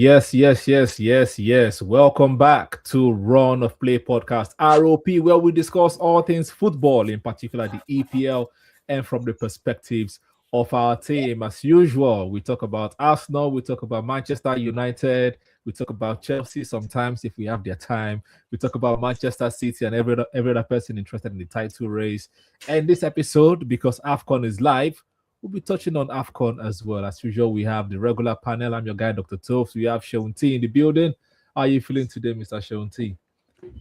Yes. Welcome back to Run of Play podcast, ROP, where we discuss all things football, in particular the EPL, and from the perspectives of our team. As usual, we talk about Arsenal, we talk about Manchester United, we talk about Chelsea sometimes if we have their time. We talk about Manchester City and every other person interested in the title race. And this episode, because AFCON is live, we'll be touching on AFCON as well. As usual, we have the regular panel. I'm your guy, Dr. Toph. We have Sean T in the building. How are you feeling today, Mr. Sean T?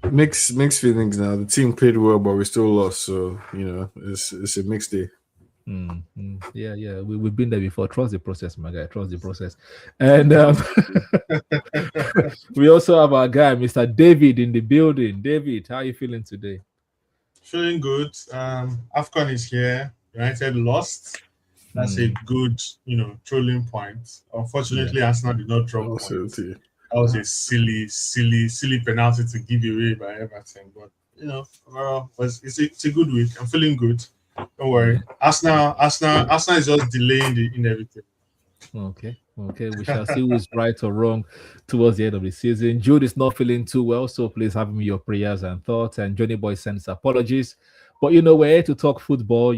Mixed feelings now. The team played well, but we still lost. So it's a mixed day. Yeah. We've been there before. Trust the process, my guy. Trust the process. And we also have our guy, Mr. David, in the building. David, how are you feeling today? Feeling good. AFCON is here. United lost. That's a good, trolling point. Unfortunately, Arsenal did not drop points. That was a silly penalty to give away by Everton. But overall, it's a good week. I'm feeling good. Don't worry. Arsenal is just delaying the inevitable. Okay. We shall see who's right or wrong towards the end of the season. Jude is not feeling too well, so please have me your prayers and thoughts. And Johnny Boy sends apologies. But we're here to talk football.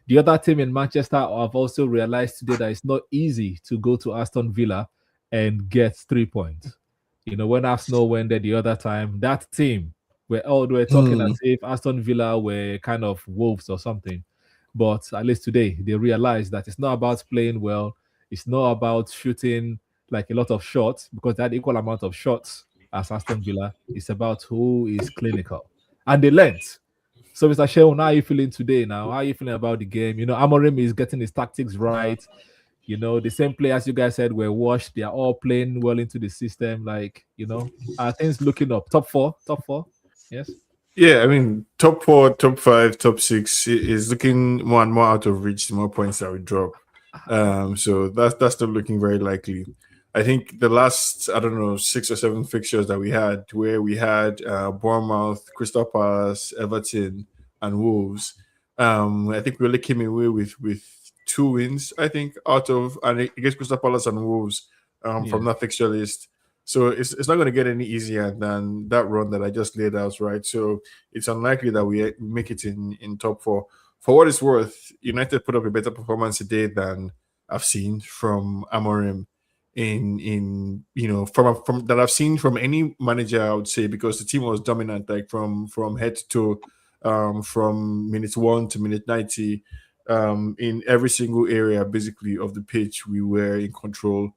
The other team in Manchester have also realized today that it's not easy to go to Aston Villa and get 3 points. When Arsenal went there the other time, that team we're talking as if Aston Villa were kind of wolves or something. But at least today they realized that it's not about playing well. It's not about shooting like a lot of shots because they had equal amount of shots as Aston Villa. It's about who is clinical. And they learned. So, Mr. Sheon, how are you feeling today now? How are you feeling about the game? Amorim is getting his tactics right. The same players you guys said were washed. They are all playing well into the system. Are things looking up? Top four? Yes? Yeah, I mean, top four, top five, top six is looking more and more out of reach the more points that we drop. So that's not looking very likely. I think the last, 6 or 7 fixtures that we had, where we had Bournemouth, Crystal Palace, Everton, and Wolves, I think we only came away with 2 wins, I think, and against Crystal Palace and Wolves from that fixture list. So it's not going to get any easier than that run that I just laid out, right? So it's unlikely that we make it in top 4. For what it's worth, United put up a better performance today than I've seen from Amorim from that I've seen from any manager, I would say, because the team was dominant, like from head to toe, from minute 1 to minute 90, in every single area basically of the pitch. We were in control.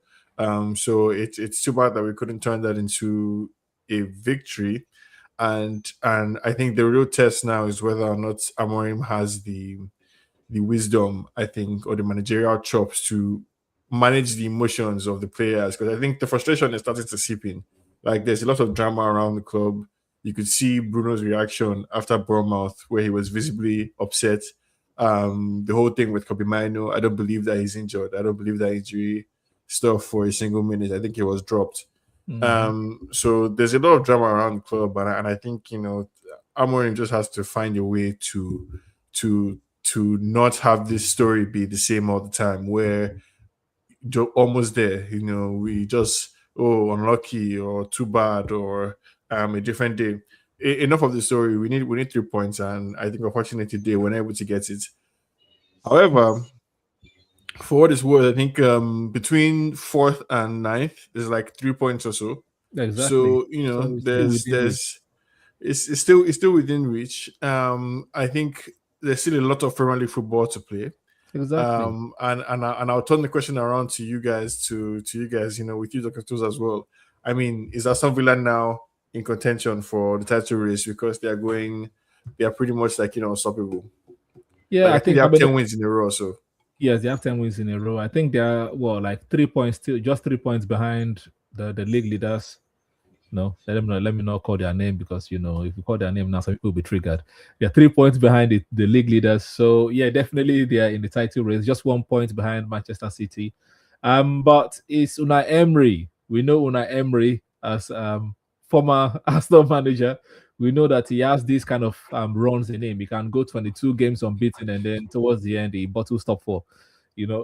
So it's too bad that we couldn't turn that into a victory. And I think the real test now is whether or not Amorim has the wisdom, I think, or the managerial chops to manage the emotions of the players, because I think the frustration is starting to seep in. Like, there's a lot of drama around the club. You could see Bruno's reaction after Bournemouth, where he was visibly upset. The whole thing with Kobe Mino, I don't believe that he's injured. I don't believe that injury stuff for a single minute. I think he was dropped. So there's a lot of drama around the club, and I think Amorim just has to find a way to not have this story be the same all the time, where you're almost there. We just unlucky or too bad or a different day. Enough of the story. We need 3 points, and I think unfortunately today we're not able to get it. However, for what it's worth, I think between 4th and 9th there's like 3 points or so. Exactly. So it's still within reach. I think there's still a lot of Premier League football to play. Exactly. And I'll turn the question around to you guys, with you, Dr. Tools, as well. I mean, is Aston Villa now in contention for the title race because they are pretty much unstoppable? Yeah, I think they have 10 wins in a row. So yes, they have 10 wins in a row. I think they are 3 points still, just 3 points behind the league leaders. No, let me not call their name, because if you call their name now, some people will be triggered. They're 3 points behind the league leaders. So yeah, definitely they are in the title race, just 1 point behind Manchester City. But it's Unai Emery. We know Unai Emery as former Arsenal manager. We know that he has these kind of runs in him. He can go 22 games unbeaten, and then towards the end he bottles top 4.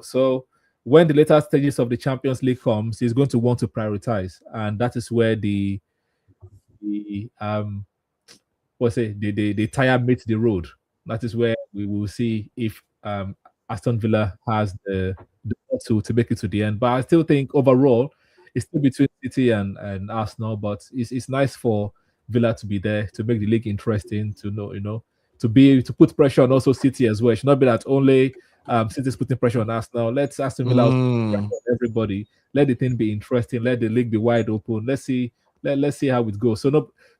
So when the later stages of the Champions League comes, he's going to want to prioritize, and that is where the the tire meets the road. That is where we will see if Aston Villa has the to make it to the end. But I still think overall it's still between City and Arsenal. But it's nice for Villa to be there to make the league interesting. To know to put pressure on also City as well. It should not be that only City's putting pressure on Arsenal. Let's Aston Villa put pressure on everybody. Let the thing be interesting. Let the league be wide open. Let's see. Let's see how it goes.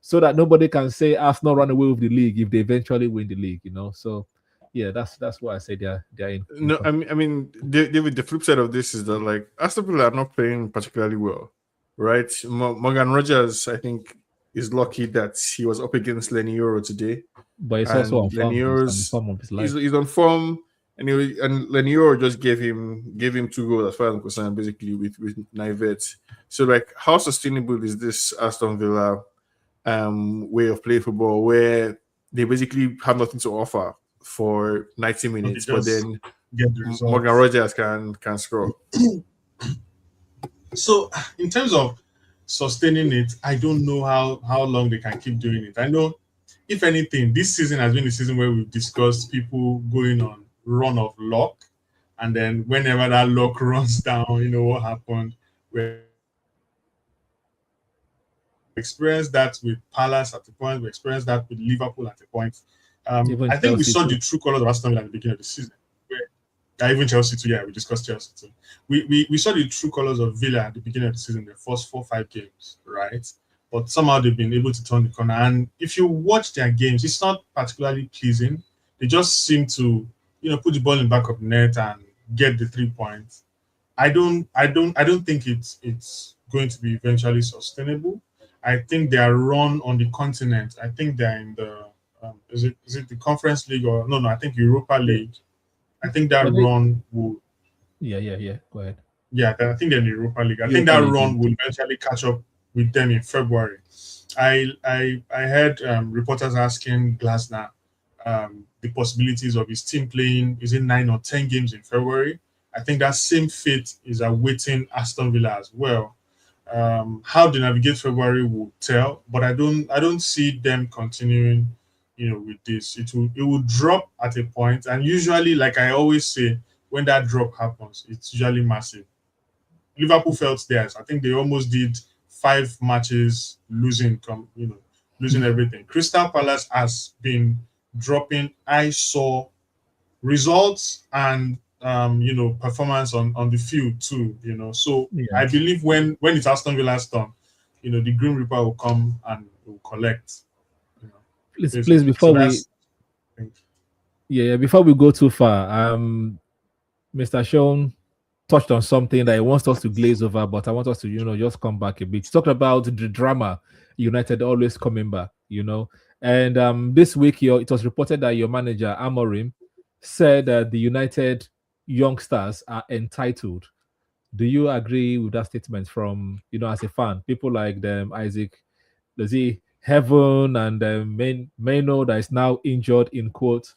So that nobody can say Arsenal run away with the league if they eventually win the league. So yeah, that's why I say they're in. No, I mean, David. The flip side of this is that like Aston Villa are not playing particularly well, right? Morgan Rogers, I think, is lucky that he was up against Lenny Euro today, but it's also on form. He's on form, and Lenny Euro just gave him 2 goals as far as I'm concerned, basically with Nivette. So like, how sustainable is this Aston Villa way of playing football where they basically have nothing to offer for 90 minutes, but then Morgan Rogers can score? So in terms of sustaining it, I don't know how long they can keep doing it. I know, if anything, this season has been the season where we've discussed people going on run of luck, and then whenever that luck runs down, what happened. We experienced that with Palace at the point. We experienced that with Liverpool at the point. I think we saw the true colors of Aston Villa at the beginning of the season. Even Chelsea too. Yeah, we discussed Chelsea too. We saw the true colors of Villa at the beginning of the season, the first 4-5 games, right? But somehow they've been able to turn the corner. And if you watch their games, it's not particularly pleasing. They just seem to, put the ball in the back of the net and get the 3 points. I don't think it's going to be eventually sustainable. I think their run on the continent, I think they're in the is it the Conference League or no? I think Europa League. I think that run will. Yeah. Go ahead. Yeah, I think they're in the Europa League. I think that run will eventually catch up with them in February. I heard reporters asking Glasner the possibilities of his team playing, is it 9 or 10 games in February? I think that same fate is awaiting Aston Villa as well. How they navigate February will tell, but I don't see them continuing, with this. It will drop at a point, and usually, like I always say, when that drop happens, it's usually massive. Liverpool felt theirs. I think they almost did 5 matches losing everything. Crystal Palace has been dropping. I saw results and performance on the field too. So yeah. I believe when it's Aston Villa's turn, the Green Reaper will come and will collect. Please before before we go too far, Mr. Sean touched on something that he wants us to glaze over, but I want us to just come back a bit. He talked about the drama, United always coming back, and this week it was reported that your manager Amorim said that the United youngsters are entitled. Do you agree with that statement from as a fan? People like them, Isaac, Heaven, and Maino that is now injured in quotes,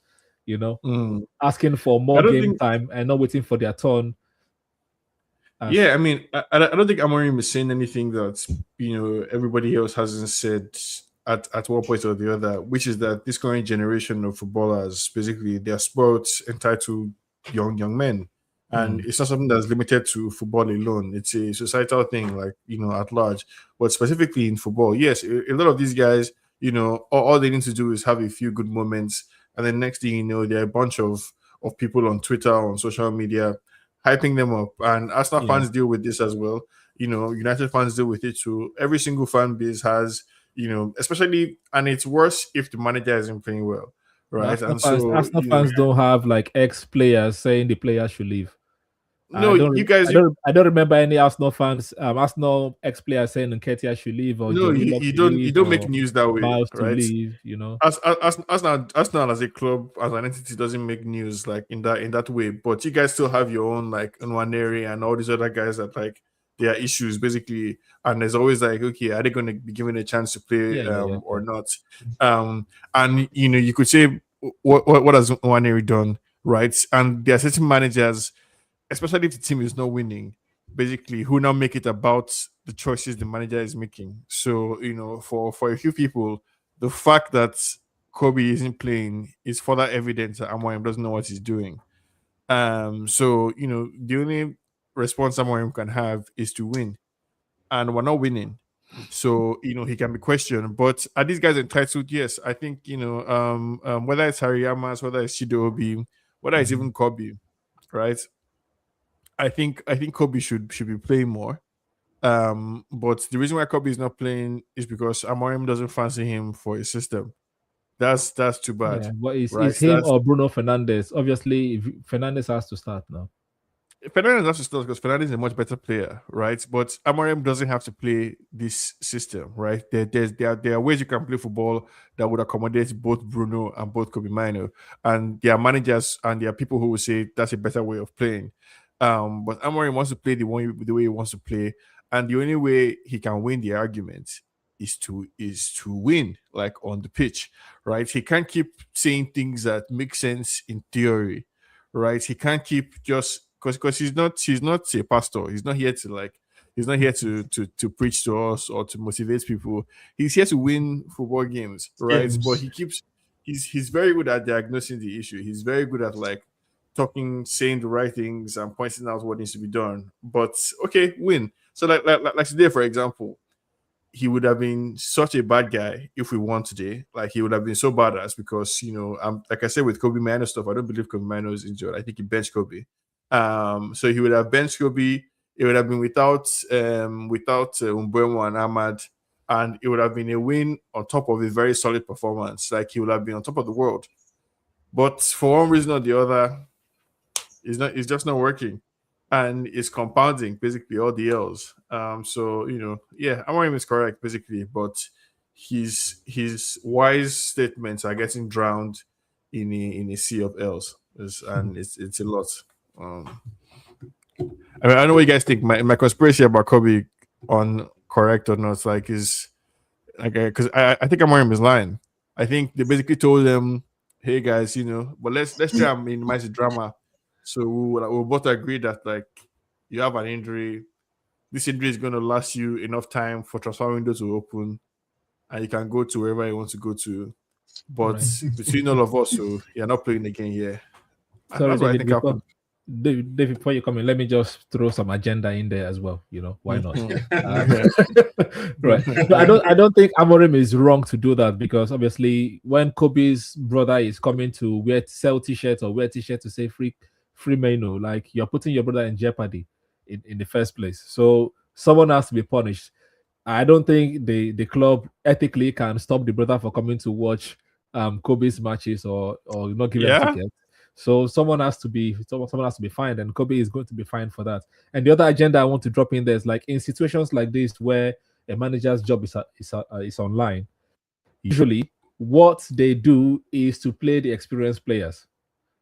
asking for more game time and not waiting for their turn. I mean, I don't think Amorim is saying anything that everybody else hasn't said at one point or the other, which is that this current generation of footballers, basically, they are sports entitled young men. And it's not something that's limited to football alone. It's a societal thing, like, at large. But specifically in football, yes, a lot of these guys, all they need to do is have a few good moments. And then next thing you know, there are a bunch of people on Twitter, on social media, hyping them up. And Arsenal fans deal with this as well. United fans deal with it too. Every single fan base has, especially, and it's worse if the manager isn't playing well. Right. Arsenal fans don't have like ex-players saying the players should leave. No, you guys. I don't remember any Arsenal fans, Arsenal ex-players saying Nketiah should leave. Or no, you don't make news that way, Miles right? To leave, Arsenal as a club, as an entity, doesn't make news like in that way. But you guys still have your own like Nwaneri and all these other guys that like there are issues basically, and there's always like, okay, are they going to be given a chance to play or not? And you could say what has Nwaneri done, right? And there are certain managers, especially if the team is not winning, basically who now make it about the choices the manager is making. So, for a few people, the fact that Kobe isn't playing is further evidence that Amorim doesn't know what he's doing. So, the only response Amorim can have is to win. And we're not winning. So, he can be questioned. But are these guys entitled? Yes. I think, whether it's Hariyamas, whether it's Chido, whether it's even Kobe, right? I think Kobe should be playing more. But the reason why Kobe is not playing is because Amorim doesn't fancy him for his system. That's too bad. Yeah, but right? it's him or Bruno Fernandes. Obviously, Fernandes has to start now. Fernandes has to start because Fernandes is a much better player, right? But Amorim doesn't have to play this system, right? There are ways you can play football that would accommodate both Bruno and both Kobe Mino. And there are managers and there are people who will say that's a better way of playing. But Amorim wants to play the way he wants to play. And the only way he can win the argument is to win, like on the pitch, right? He can't keep saying things that make sense in theory, right? He can't keep just because he's not a pastor. He's not here to preach to us or to motivate people. He's here to win football games, right? But he's very good at diagnosing the issue. He's very good at like talking, saying the right things and pointing out what needs to be done. But okay, win. So like today, for example, he would have been such a bad guy if we won today. Like he would have been so badass because like I said with Kobe Mino stuff, I don't believe Kobe Mino is injured. I think he benched Kobe. So he would have benched Kobe. It would have been without Mbeumo and Ahmad, and it would have been a win on top of a very solid performance. Like he would have been on top of the world. But for one reason or the other, it's just not working. And it's compounding basically all the L's. So Amorim is correct basically, but his wise statements are getting drowned in a sea of L's, and it's a lot. I mean, I don't know what you guys think. My conspiracy about Kobe on correct or not, like is like because I think Amorim is lying. I think they basically told them, "Hey guys, but let's try and minimize the drama." So we'll both agree that like you have an injury. This injury is going to last you enough time for transfer window to open, and you can go to wherever you want to go to. But between all of us, so you're not playing again here. Sorry, that's what I think happened. David, before you come in, let me just throw some agenda in there as well. Why not? Right. No, I don't think Amorim is wrong to do that because obviously when Kobe's brother is coming to sell t-shirts or wear t-shirts to say free Mano, like you're putting your brother in jeopardy in the first place. So someone has to be punished. I don't think the club ethically can stop the brother from coming to watch Kobe's matches or not give him tickets. So someone has to be fined, and Kobe is going to be fined for that. And the other agenda I want to drop in there is like in situations like this where a manager's job is online. Usually, what they do is to play the experienced players,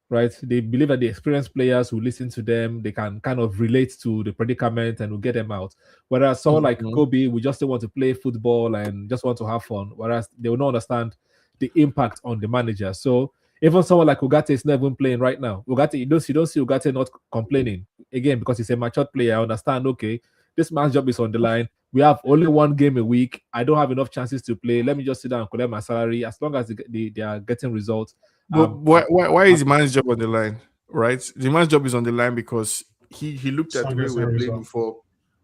right? They believe that the experienced players who listen to them, they can kind of relate to the predicament and will get them out. Whereas someone like Kobe, we just want to play football and just want to have fun. Whereas they will not understand the impact on the manager. So even someone like Ugarte is not even playing right now. Ugarte, you don't see Ugarte not complaining again because he's a matured player. I understand. Okay, this man's job is on the line. We have only one game a week. I don't have enough chances to play. Let me just sit down and collect my salary. As long as they are getting results. But why is the man's job on the line? Right, the man's job is on the line because he looked at the way we were playing before.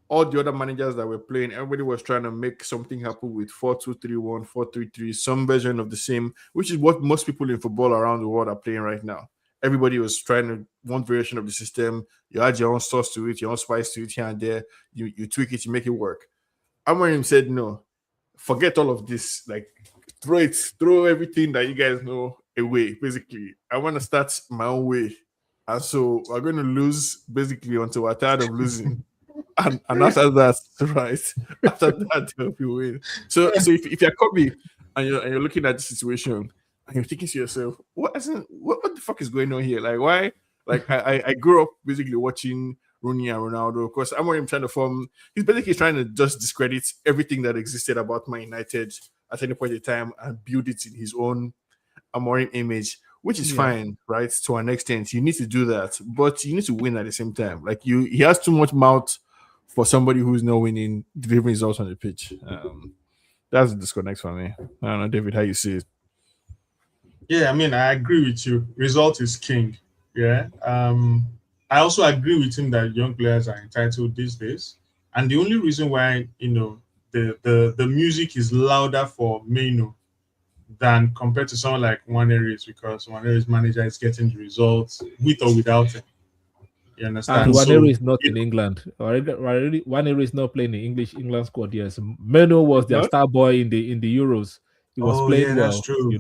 All the other managers that were playing, everybody was trying to make something happen with 4-2-3-1, 4-3-3, some version of the same, which is what most people in football around the world are playing right now. Everybody was trying to one variation of the system. You add your own sauce to it, your own spice to it here and there. You tweak it, you make it work. Amorim said, no, forget all of this. Like, throw everything that you guys know away, basically. I want to start my own way. And so we're going to lose, basically, until we're tired of losing. And after that, right? After that, you win. So if you're Kobe and you're looking at the situation and you're thinking to yourself, what the fuck is going on here? Like why? Like I grew up basically watching Rooney and Ronaldo. Of course, Amorim trying to form. He's basically trying to just discredit everything that existed about Man United at any point in time and build it in his own Amorim image, which is fine, right? To an extent, you need to do that, but you need to win at the same time. Like he has too much mouth for somebody who's not winning, delivering results on the pitch. That's a disconnect for me. I don't know, David, how you see it. Yeah, I mean, I agree with you. Result is king. Yeah. I also agree with him that young players are entitled these days. And the only reason why, the music is louder for Maino than compared to someone like Wanere is because Wanere's manager is getting the results with or without him. You understand? And Wanere is not in England. Wanere is not playing in England squad. Yes, Meno was their star boy in the Euros. He was playing well. That's true.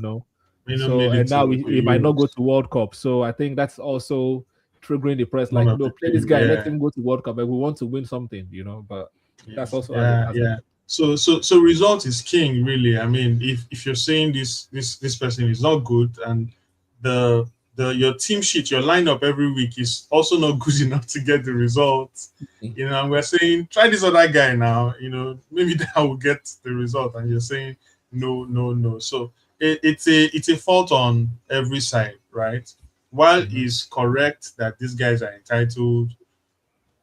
So and now he might not go to World Cup. So I think that's also triggering the press. Like, play this guy, let him go to World Cup. Like, we want to win something, But that's also So result is king, really. I mean, if you're saying this person is not good and your team sheet, your lineup every week is also not good enough to get the results, and we're saying try this other guy now, maybe that will get the result, and you're saying no. So it's a fault on every side, right? While it's correct that these guys are entitled,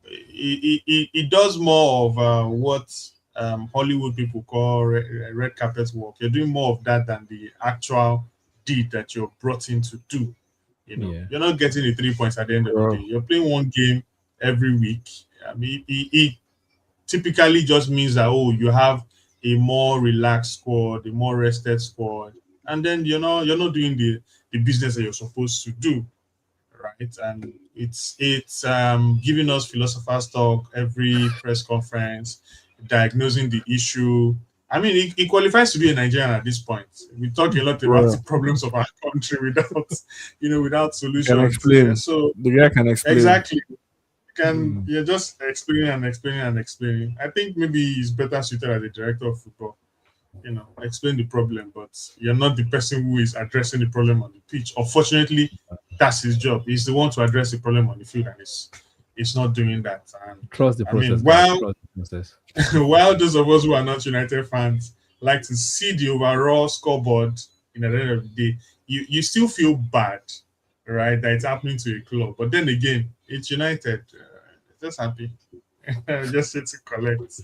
it does more of what Hollywood people call red carpet work. You're doing more of that than the actual deed that you're brought in to do. You're not getting the 3 points at the end of the day. You're playing one game every week. I mean, it typically just means that you have a more relaxed squad, a more rested squad, and then you're not doing the business that you're supposed to do, right? And it's giving us philosophers talk every press conference, diagnosing the issue. I mean, it qualifies to be a Nigerian at this point. We talk a lot about the problems of our country without solutions. So the guy can explain. Exactly. You're just explaining and explaining and explaining. I think maybe he's better suited as a director of football. Explain the problem, but you're not the person who is addressing the problem on the pitch. Unfortunately, that's his job. He's the one to address the problem on the field, and it's not doing that. And trust the process. While those of us who are not United fans like to see the overall scoreboard at the end of the day, you still feel bad, right, that it's happening to a club. But then again, it's United. Just happy. Just here to collect.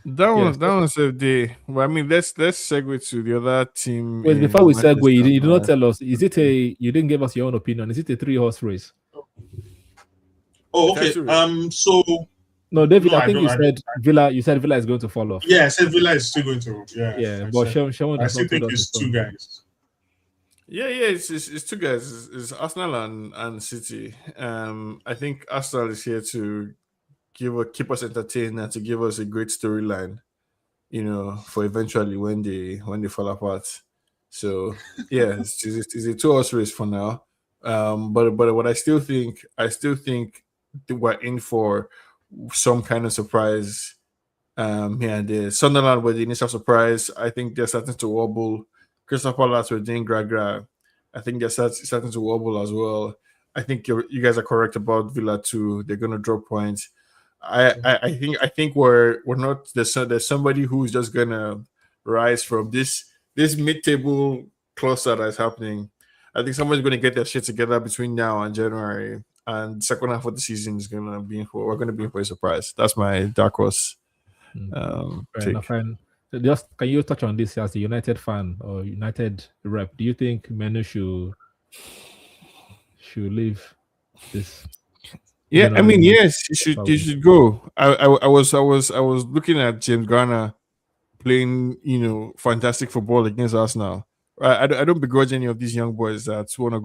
That one's a day. Well, I mean, let's segue to the other team. Wait, before we segue, you did not tell us. Is it you didn't give us your own opinion? Is it a 3-horse race? Oh, okay. So no, David. I think you said Villa. You said Villa is going to fall off. Yeah, I said Villa is still going to. Yeah. But Sean I still think it's two guys. Yeah, it's two guys. It's Arsenal and City. I think Arsenal is here to keep us entertained and to give us a great storyline, for eventually when they fall apart. So yeah, it's a 2-horse race for now. But what I still think we're in for some kind of surprise here and there. Sunderland were the initial surprise. I think they're starting to wobble. Crystal Palace were doing gra. I think they're starting to wobble as well. I think you guys are correct about Villa too. They're gonna drop points. I think we're not there's somebody who's just gonna rise from this mid-table cluster that's happening. I think somebody's gonna get their shit together between now and January, and second half of the season is we're gonna be in for a surprise. That's my dark horse. Take. So just can you touch on this as a United fan or United rep? Do you think Menu should leave this? Yeah, I mean, yes, you should go. I was looking at James Garner playing, fantastic football against Arsenal. I don't begrudge any of these young boys that want to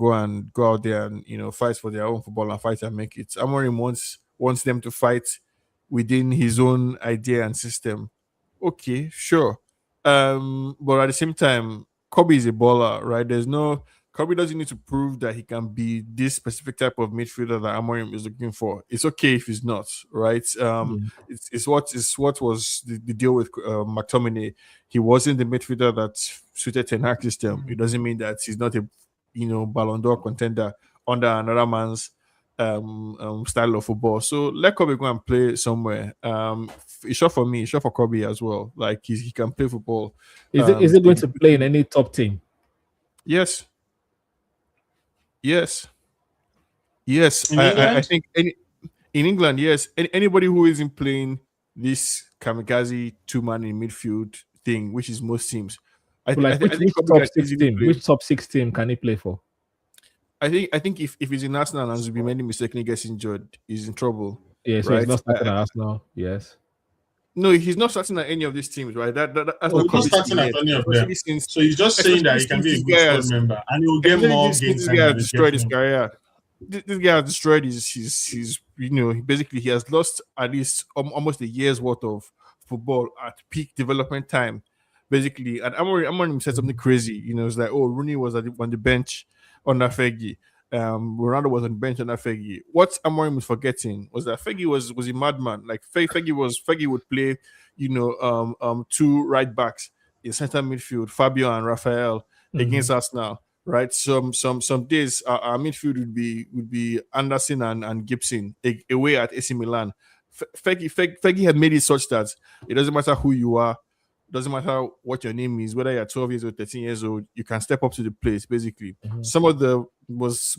go out there and fight for their own football and fight and make it. Amorim wants them to fight within his own idea and system. Okay, sure. But at the same time, Kobe is a baller, right? Kobe doesn't need to prove that he can be this specific type of midfielder that Amorim is looking for. It's okay if he's not, right? It's what was the deal with McTominay. He wasn't the midfielder that suited Ten Hag system. It doesn't mean that he's not a Ballon d'Or contender under another man's style of football. So let Kobe go and play somewhere. It's short for me. It's short for Kobe as well. Like he can play football. Is it going to play in any top team? Yes. Yes, yes. In I England? think in England, yes. Anybody who isn't playing this kamikaze two-man in midfield thing, which is most teams, But like, I which think which Kobe top can six easily team? play. Which top six team can he play for? I think if he's in Arsenal and Zubimendi mistakenly gets injured, he's in trouble, Yeah, so he's right? not starting at Arsenal. Yes. No, he's not starting at any of these teams, right? That's Oh, not he's not Kobe's starting thing at yet. any of them. Especially since So he's just saying that he can be a this good guy squad has member and he will get especially more game this time guy has than he's destroyed his getting. career. This guy has destroyed his basically he has lost at least almost a year's worth of football at peak development time, basically. And Amorim said something crazy. It's like, oh, Rooney was on the bench under Fergie. Ronaldo was on the bench under Fergie. What Amorim was forgetting was that Fergie was a madman. Like Fergie would play, two right backs in center midfield, Fabio and Rafael against Arsenal, right? Some days our midfield would be Anderson and Gibson away at AC Milan. Fergie had made it such that it doesn't matter who you are, doesn't matter what your name is, whether you're 12 years old, 13 years old, you can step up to the plate. Basically, some of the most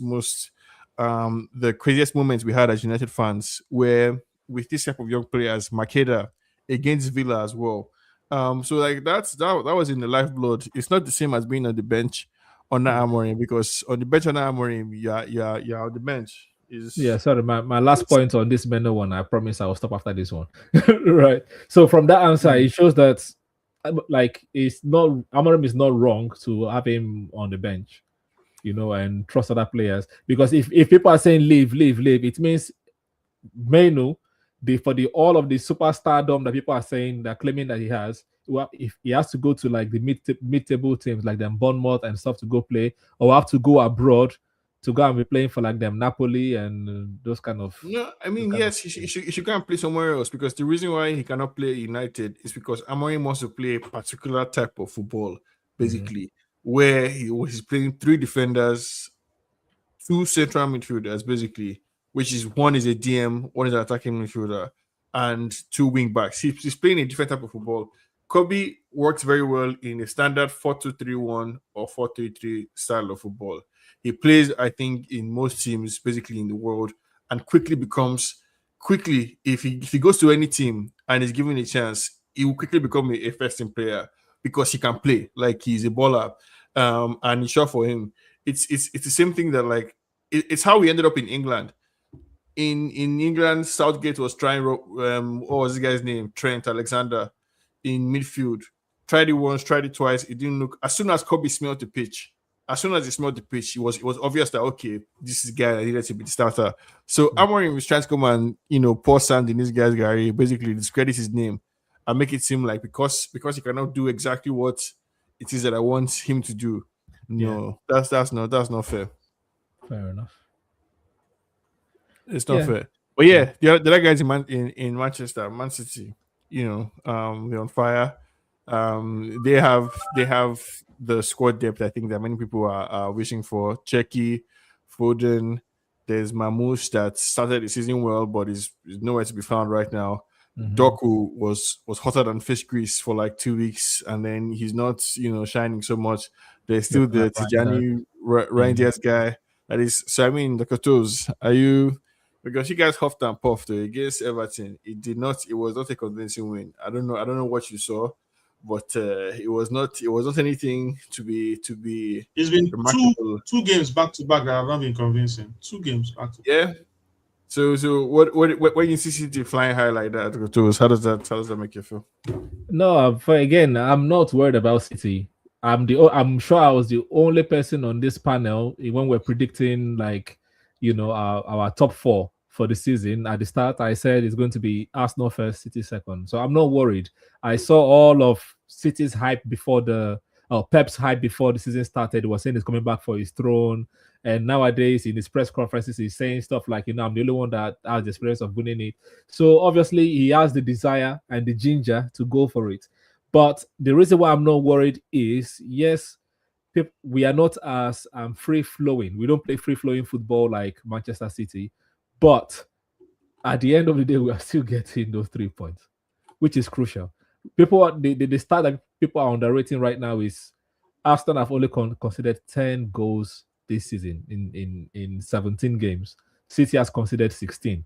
the craziest moments we had as United fans were with this type of young players, Makeda against Villa as well. So like that was in the lifeblood. It's not the same as being on the bench under Amorim, because on the bench under Amorim, you're on the bench. Yeah, Is sorry. My last point on this Meno one, I promise I'll stop after this one. Right. So from that answer, it shows that like it's not Amorim is not wrong to have him on the bench, and trust other players. Because if people are saying leave, it means Menu, for the all of the superstardom that people are saying, they're claiming that he has. Well, if he has to go to like the mid-table teams like them Bournemouth and stuff to go play, or have to go abroad to go and be playing for like them Napoli and those kind of. no, I mean, yes, he should go and play somewhere else, because the reason why he cannot play United is because Amorim wants to play a particular type of football, basically, where he's playing three defenders, two central midfielders, basically, which is one is a DM, one is an attacking midfielder, and two wing backs. He's playing a different type of football. Kobe works very well in a standard 4-2-3-1 or 4-3-3 style of football. He plays, I think, in most teams, basically in the world, and quickly, if he goes to any team and is given a chance, he will quickly become a first team player because he can play. Like, he's a baller, and it's sure for him. It's the same thing that, like, it's how we ended up in England. In England, Southgate was trying. What was this guy's name? Trent Alexander in midfield. Tried it once, tried it twice. It didn't look. As soon as Kobe smelled the pitch, it was obvious that, okay, this is the guy that needed to be the starter. So Amorim was trying to come and pour sand in this guy's guy, basically discredit his name and make it seem like because he cannot do exactly what it is that I want him to do. No, that's not fair. Fair enough. It's not fair. But yeah, the other guys in Manchester, Man City, they're on fire. They have the squad depth, I think, that many people are wishing for. Checky, Foden, there's Mamouche that started the season well, but is nowhere to be found right now. Doku was hotter than fish grease for like 2 weeks, and then he's not shining so much. There's still the Tijani Rangers guy. That is, so I mean, the Cotos, are you? Because you guys huffed and puffed against Everton, it was not a convincing win. I don't know what you saw, but it was not anything to be. It's been remarkable. two games back to back that have not been convincing. 2 games back to back. Yeah. So what when you see City flying high like that, how does that make you feel? No, again, I'm not worried about City. I'm sure I was the only person on this panel when we're predicting like our top 4 for the season. At the start, I said it's going to be Arsenal first, City second. So I'm not worried. I saw all of City's hype before Pep's hype before the season started. He was saying he's coming back for his throne. And nowadays, in his press conferences, he's saying stuff like, I'm the only one that has the experience of winning it. So obviously, he has the desire and the ginger to go for it. But the reason why I'm not worried is, yes, we are not as free-flowing. We don't play free-flowing football like Manchester City. But at the end of the day, we are still getting those 3 points, which is crucial. The stat that people are underrating right now is Aston have only considered 10 goals this season in 17 games. City has conceded 16,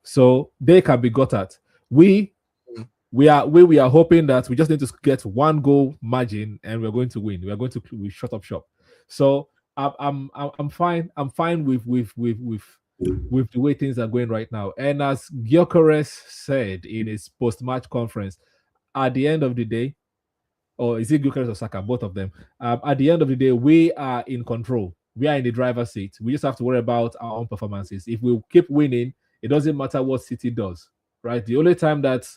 so they can be got at. We are hoping that we just need to get one goal margin and we're going to win. We are going to we shut up shop. So I'm fine. I'm fine with the way things are going right now. And as Gyökeres said in his post-match conference, at the end of the day, or is it Gyökeres or Saka? Both of them. At the end of the day, we are in control. We are in the driver's seat. We just have to worry about our own performances. If we keep winning, it doesn't matter what City does, right? The only time that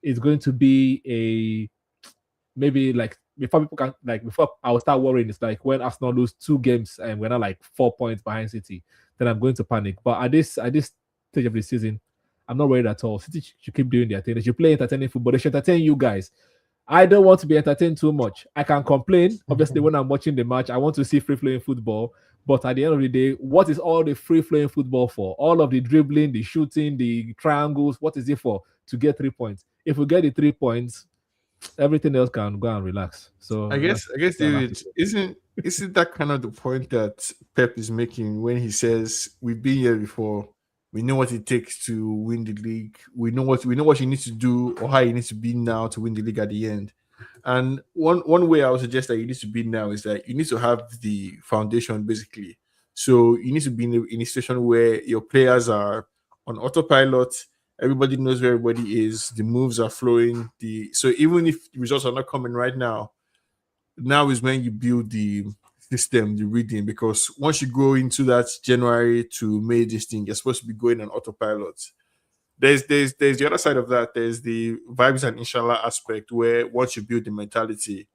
it's going to be maybe like before people can like before I'll start worrying, it's like when Arsenal lose 2 games and we're not like 4 points behind City, then I'm going to panic. But at this stage of the season, I'm not worried at all. City should keep doing their thing. They should play entertaining football. They should entertain you guys. I don't want to be entertained too much. I can complain, obviously, when I'm watching the match. I want to see free-flowing football. But at the end of the day, what is all the free-flowing football for? All of the dribbling, the shooting, the triangles, what is it for? To get 3 points. If we get the 3 points, everything else can go and relax. So I guess David, isn't that kind of the point that Pep is making when he says we've been here before, we know what it takes to win the league, we know what you need to do or how you need to be now to win the league at the end. And one way I would suggest that you need to be now is that you need to have the foundation basically. So you need to be in a situation where your players are on autopilot. Everybody knows where everybody is. The moves are flowing. So even if the results are not coming right now is when you build the system, the reading. Because once you go into that January to May, this thing, you're supposed to be going on autopilot. There's the other side of that. There's the vibes and inshallah aspect where once you build the mentality,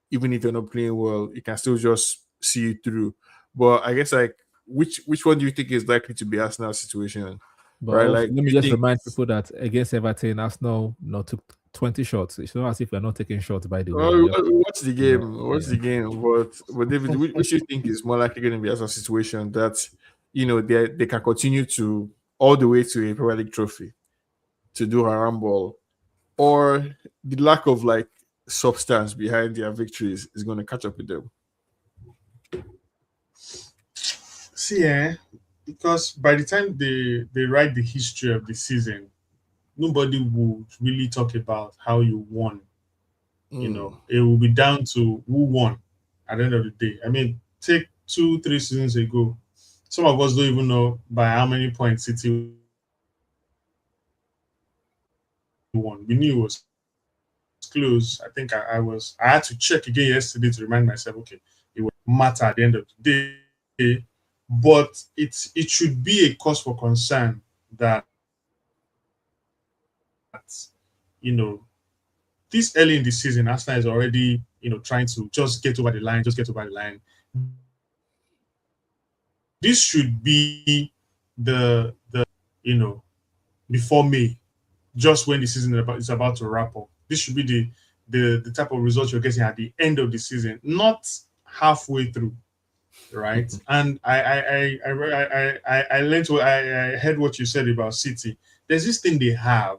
even if you're not playing well, you can still just see it through. But I guess like which one do you think is likely to be Arsenal's situation? But right? also, Like, let me just remind people that against Everton, Arsenal took 20 shots. It's not as if we're not taking shots, by the way. What's the game? What's the game? But David, which you think is more likely going to be as a situation that they can continue to all the way to a Premier League trophy to do a rumble, or the lack of like substance behind their victories is going to catch up with them? See, because by the time they write the history of the season, nobody would really talk about how you won. It will be down to who won at the end of the day. I mean, take 2-3 seasons ago, some of us don't even know by how many points City won. We knew it was close. I think I had to check again yesterday to remind myself, okay, it would matter at the end of the day. But it should be a cause for concern that this early in the season, Arsenal is already trying to just get over the line. This should be the before May, just when the season is about to wrap up. This should be the type of results you're getting at the end of the season, not halfway through. Right, and I heard what you said about City. There's this thing they have,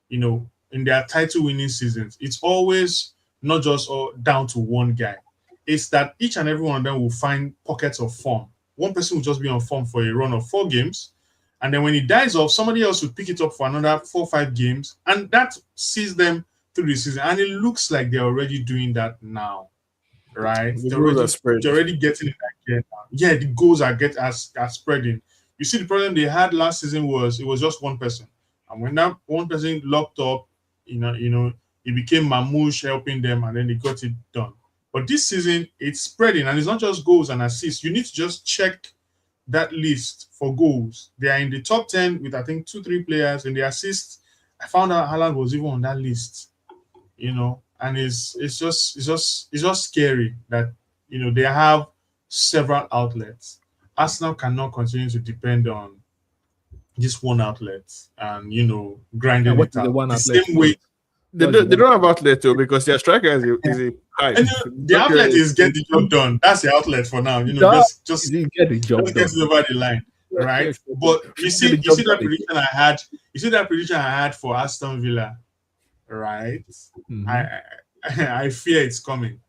in their title-winning seasons. It's always not just down to one guy. It's that each and every one of them will find pockets of form. One person will just be on form for a run of 4 games, and then when he dies off, somebody else will pick it up for another 4 or 5 games, and that sees them through the season. And it looks like they're already doing that now. Right, they're already getting it again. Yeah, the goals are spreading. You see, the problem they had last season was it was just one person, and when that one person locked up, it became Mamouche helping them, and then they got it done. But this season, it's spreading, and it's not just goals and assists. You need to just check that list for goals. They are in the top 10 with I think 2-3 players. In the assists, I found out Haaland was even on that list. And it's just scary that they have several outlets. Arsenal cannot continue to depend on this one outlet and grinding it out. The same way they don't have outlet though, because their striker is a high. The outlet is get the job done. That's the outlet for now. Just get the job done. Get it over the line, right? But you see that prediction I had. You see that prediction I had for Aston Villa. Right, I fear it's coming.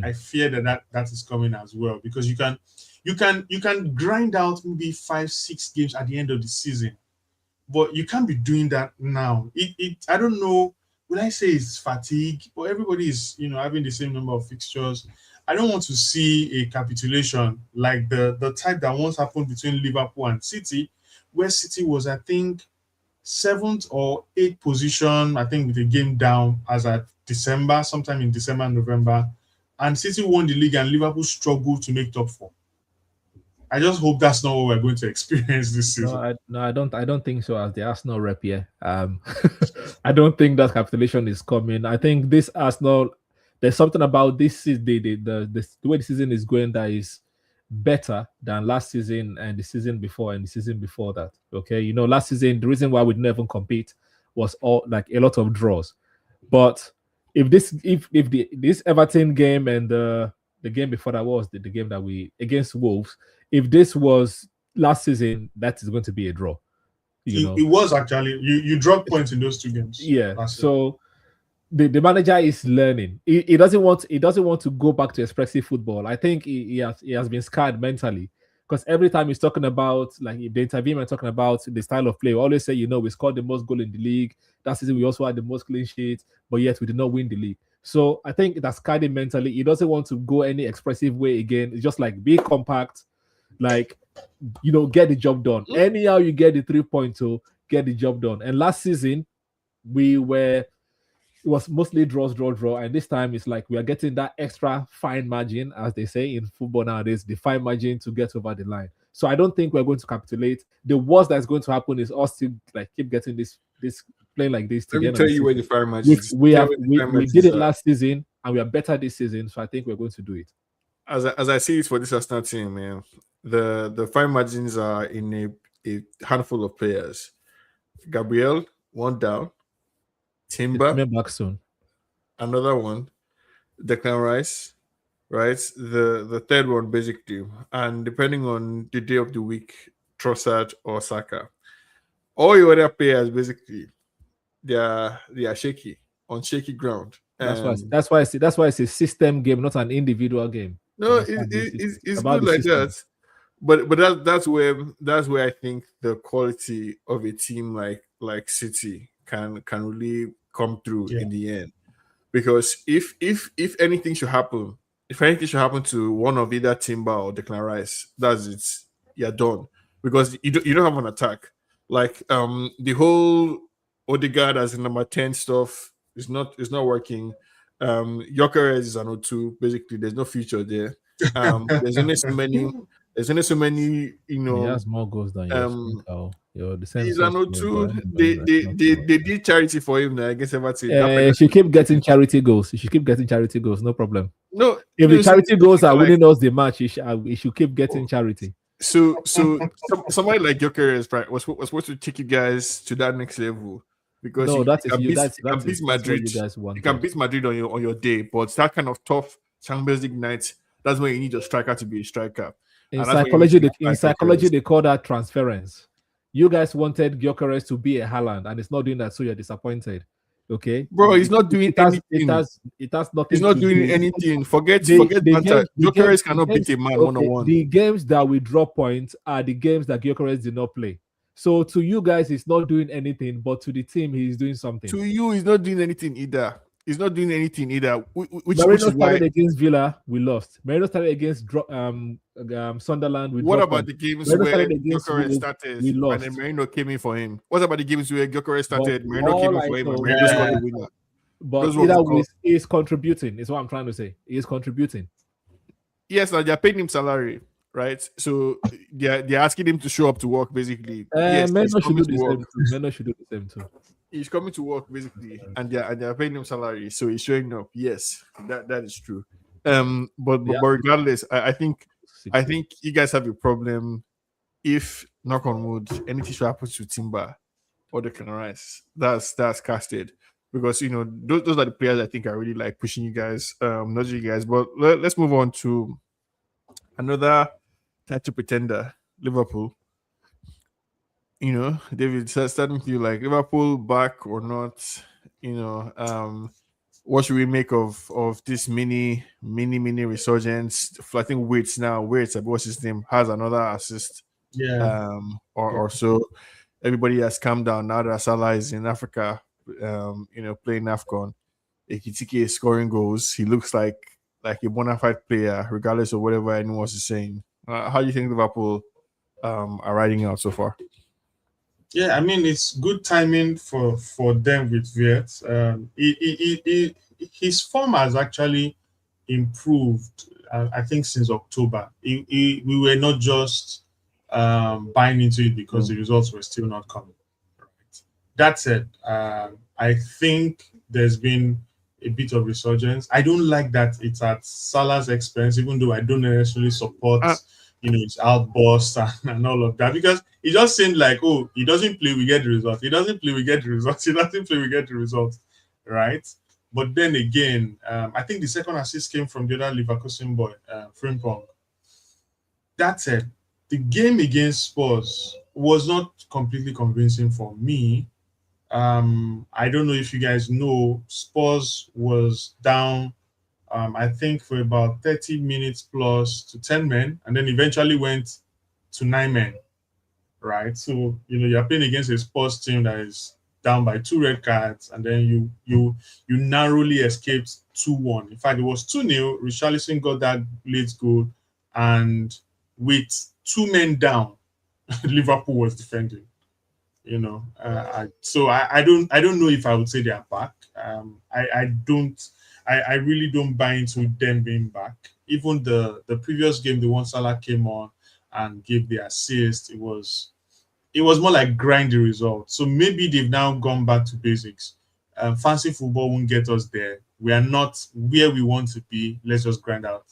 I fear that is coming as well, because you can grind out maybe 5-6 games at the end of the season, but you can't be doing that now. I don't know. Will I say it's fatigue? But everybody is having the same number of fixtures. I don't want to see a capitulation like the type that once happened between Liverpool and City, where City was, I think, 7th or 8th position, I think, with a game down as at December, sometime in December, November, and City won the league and Liverpool struggled to make top 4. I just hope that's not what we're going to experience this season. I don't think so. As the Arsenal rep here, I don't think that capitulation is coming. I think this Arsenal, there's something about this the way the season is going that is better than last season and the season before and the season before that. Okay, last season the reason why we didn't even compete was all like a lot of draws. But if this Everton game and the game before that was the game that we against Wolves, if this was last season, that is going to be a draw. It was actually you dropped points in those 2 games. Yeah. So the manager is learning. He doesn't want to go back to expressive football. I think he has been scarred mentally, because every time he's talking about, like, if the interview and talking about the style of play, we always say, we scored the most goal in the league. That season we also had the most clean sheets, but yet we did not win the league. So I think that's scarred him mentally. He doesn't want to go any expressive way again. It's just like be compact, like, get the job done. Anyhow, you get the 3.2, get the job done. And last season it was mostly draw, and this time it's like we are getting that extra fine margin, as they say in football nowadays, the fine margin to get over the line. So I don't think we're going to capitulate. The worst that's going to happen is us to keep getting this playing like this. Let me tell you where the fine margin is. We did it last season, and we are better this season. So I think we're going to do it. As I see it for this Arsenal team, man, the fine margins are in a handful of players. Gabriel, 1 down. Timber, back soon. Another one. Declan Rice, right? The third one, basically. And depending on the day of the week, Trossard or Saka. All your other players, basically, they are shaky, on shaky ground. That's why it's a system game, not an individual game. No, it's good like system. That. But that's where I think the quality of a team like City can really come through in the end. Because if anything should happen, to one of either Timber or Declan Rice, that's it. You're done. Because you don't have an attack. Like the whole Odegaard as a number 10 stuff is not working. Gyökeres is an O2. Basically, there's no future there. There's only so many. He has more goals than you. The same. He's an O2. They did charity for him now against Everton. He should keep getting charity goals. No problem. No, if the charity goals are winning us the match, he should keep getting charity. So somebody like Gyökeres, right, was supposed to take you guys to that next level. Because you can beat Madrid. You can beat Madrid on your day, but that kind of tough Champions League night, that's when you need your striker to be a striker. In psychology, they call that transference. You guys wanted Gyökeres to be a Haaland, and it's not doing that, so you're disappointed. Okay, bro, he's not doing anything. It has nothing. He's not doing anything. Forget banter. Gyökeres cannot beat a man 1-on-1. The games that we drop points are the games that Gyökeres did not play. So to you guys, he's not doing anything, but to the team, he's doing something. To you, he's not doing anything either. Which Marino started against Villa, we lost. Marino started against Sunderland. What about the games where Gyökeres started we lost. And then Marino came in for him? What about the games where Gyökeres started, Marino came in for him, and Marino scored the winner? But either way, he's contributing, is what I'm trying to say. He is contributing. Yes, now they're paying him salary, right? So they're asking him to show up to work, basically. Menno should do the same too. He's coming to work, basically, and they're paying him salary, so he's showing up. Yes, that is true. But regardless, I think you guys have a problem. If, knock on wood, anything should happen to Timber or Declan Rice, that's casted. Because those are the players I think are really like pushing you guys, not you guys. But let's move on to another title pretender, Liverpool. David, starting to feel like Liverpool back or not. what should we make of this mini resurgence? I think Waits, what's his name, has another assist. Yeah. Or so. Everybody has calmed down now that Salah is in Africa, playing AFCON. Ekitike is scoring goals. He looks like a bona fide player, regardless of whatever anyone else is saying. How do you think Liverpool are riding out so far? Yeah, I mean, it's good timing for them with Viet. His form has actually improved, I think, since October. We were not just buying into it because the results were still not coming. Right? That said, I think there's been a bit of resurgence. I don't like that it's at Salah's expense, even though I don't necessarily support his outbursts and all of that, because it just seemed like, oh, he doesn't play, we get the results. He doesn't play, we get the results. He doesn't play, we get the results, right? But then again, I think the second assist came from the other Leverkusen boy, Frimpong. That said, the game against Spurs was not completely convincing for me. I don't know if you guys know, Spurs was down, I think, for about 30 minutes plus to 10 men, and then eventually went to 9 men, right? So, you're playing against a Spurs team that is down by 2 red cards, and then you narrowly escaped 2-1. In fact, it was 2-0. Richarlison got that late goal, and with 2 men down, Liverpool was defending. So I don't know if I would say they are back. I really don't buy into them being back. Even the previous game, the one Salah came on and gave the assist, it was more like grind the result. So maybe they've now gone back to basics. Fancy football won't get us there. We are not where we want to be. Let's just grind out.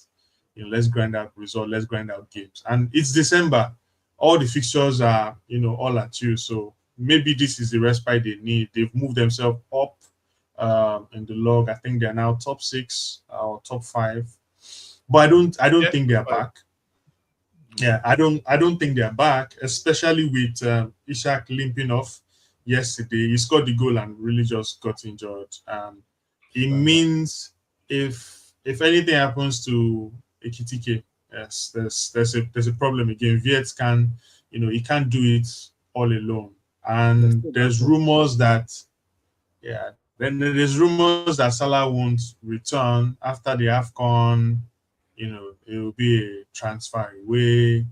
Let's grind out result. Let's grind out games. And it's December. All the fixtures are, all at you. So maybe this is the respite they need. They've moved themselves up in the log. I think they're now top 6 or top 5. But I don't think they're back. Yeah, I don't think they're back, especially with Ishak limping off yesterday. He scored the goal and really just got injured. It means if anything happens to Ekitike, yes, there's a problem again. Viet he can't do it all alone. And there's rumors that Salah won't return after the AFCON. It will be a transfer away.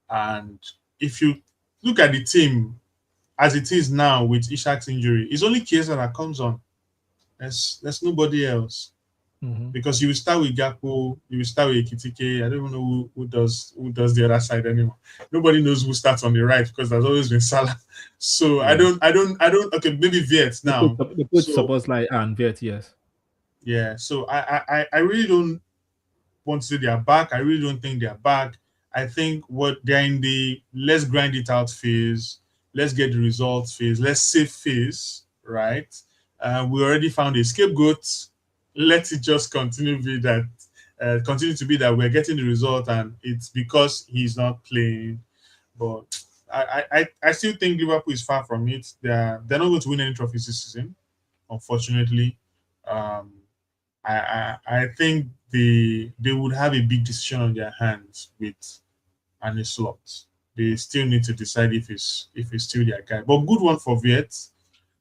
And if you look at the team as it is now with Ishak's injury, it's only Chiesa that comes on. There's nobody else. Mm-hmm. Because you will start with Gakpo, you will start with Ekitike. I don't even know who does the other side anymore. Nobody knows who starts on the right because there's always been Salah. So I don't. Okay, maybe Viet now. They put suppose like and Viet, yes. Yeah. So I really don't want to say they are back. I really don't think they are back. I think what they're in the let's grind it out phase, let's get the results phase, let's save phase, right? We already found a scapegoat. Let it just continue to be that we're getting the result, and it's because he's not playing. But I still think Liverpool is far from it. They're not going to win any trophies this season, unfortunately. I think they would have a big decision on their hands with Arne Slot. They still need to decide if he's still their guy. But good one for Viet.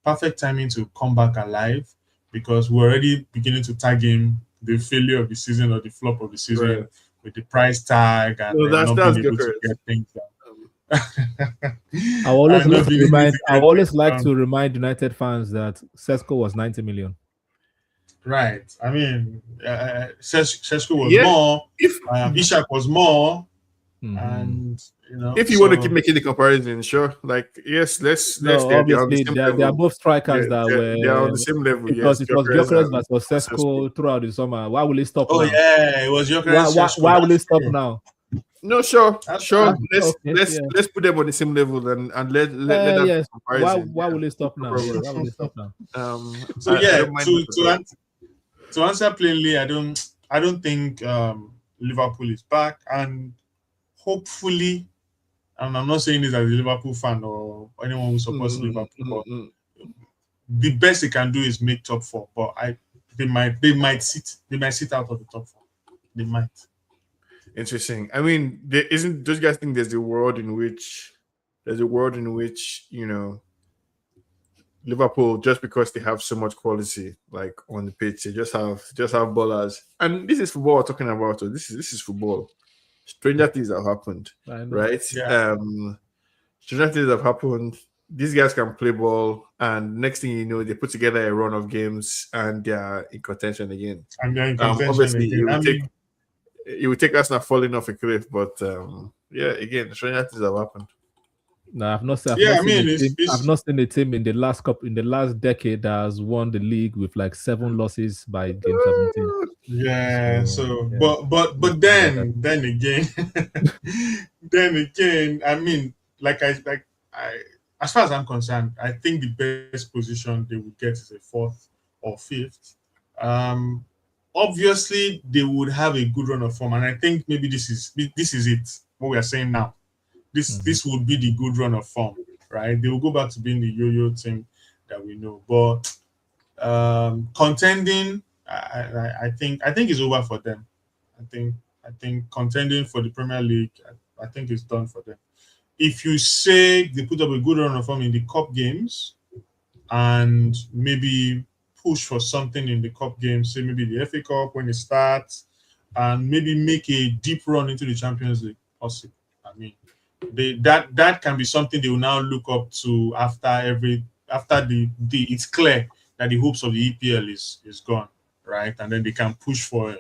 Perfect timing to come back alive, because we're already beginning to tag him the failure of the season or the flop of the season with the price tag and not being able to get things done. I always like to remind United fans that Sesko was 90 million. Right. I mean, Sesko was more. Ishak was more. Mm-hmm. And if you want to keep making the comparison, sure. Like, yes, let's obviously they are both strikers that were they are on the same level. Because it was Gyökeres versus Sesko throughout the summer. Why will it stop now? Yeah, it was Gyökeres. Why will it stop now? No, sure. Let's put them on the same level and let them comparison. Why will it stop now? Why will it stop now? To answer plainly, I don't think Liverpool is back, and hopefully, and I'm not saying this as a Liverpool fan or anyone who supports Liverpool, but the best they can do is make top 4. But they might sit out of the top 4. They might. Interesting. I mean, there isn't. Those guys think there's a world in which Liverpool, just because they have so much quality, like on the pitch, they just have ballers. And this is football we're talking about. So this is football. Stranger things have happened, right? Yeah. Stranger things have happened. These guys can play ball, and next thing you know, they put together a run of games, and they're in contention again. And they're in contention obviously, again. it would take us not falling off a cliff, but again, stranger things have happened. No, I've not seen. I've not seen a team in the last decade that has won the league with like 7 losses by game 17. Yeah. But then again, I mean, as far as I'm concerned, I think the best position they would get is a 4th or 5th. Obviously, they would have a good run of form, and I think maybe this is it. What we are saying now. This would be the good run of form, right? They will go back to being the yo-yo team that we know. But contending, I think it's over for them. I think contending for the Premier League, I think it's done for them. If you say they put up a good run of form in the cup games and maybe push for something in the cup games, say maybe the FA Cup when it starts, and maybe make a deep run into the Champions League, possible. I mean, that can be something they will now look up to after it's clear that the hopes of the EPL is gone, right? And then they can push for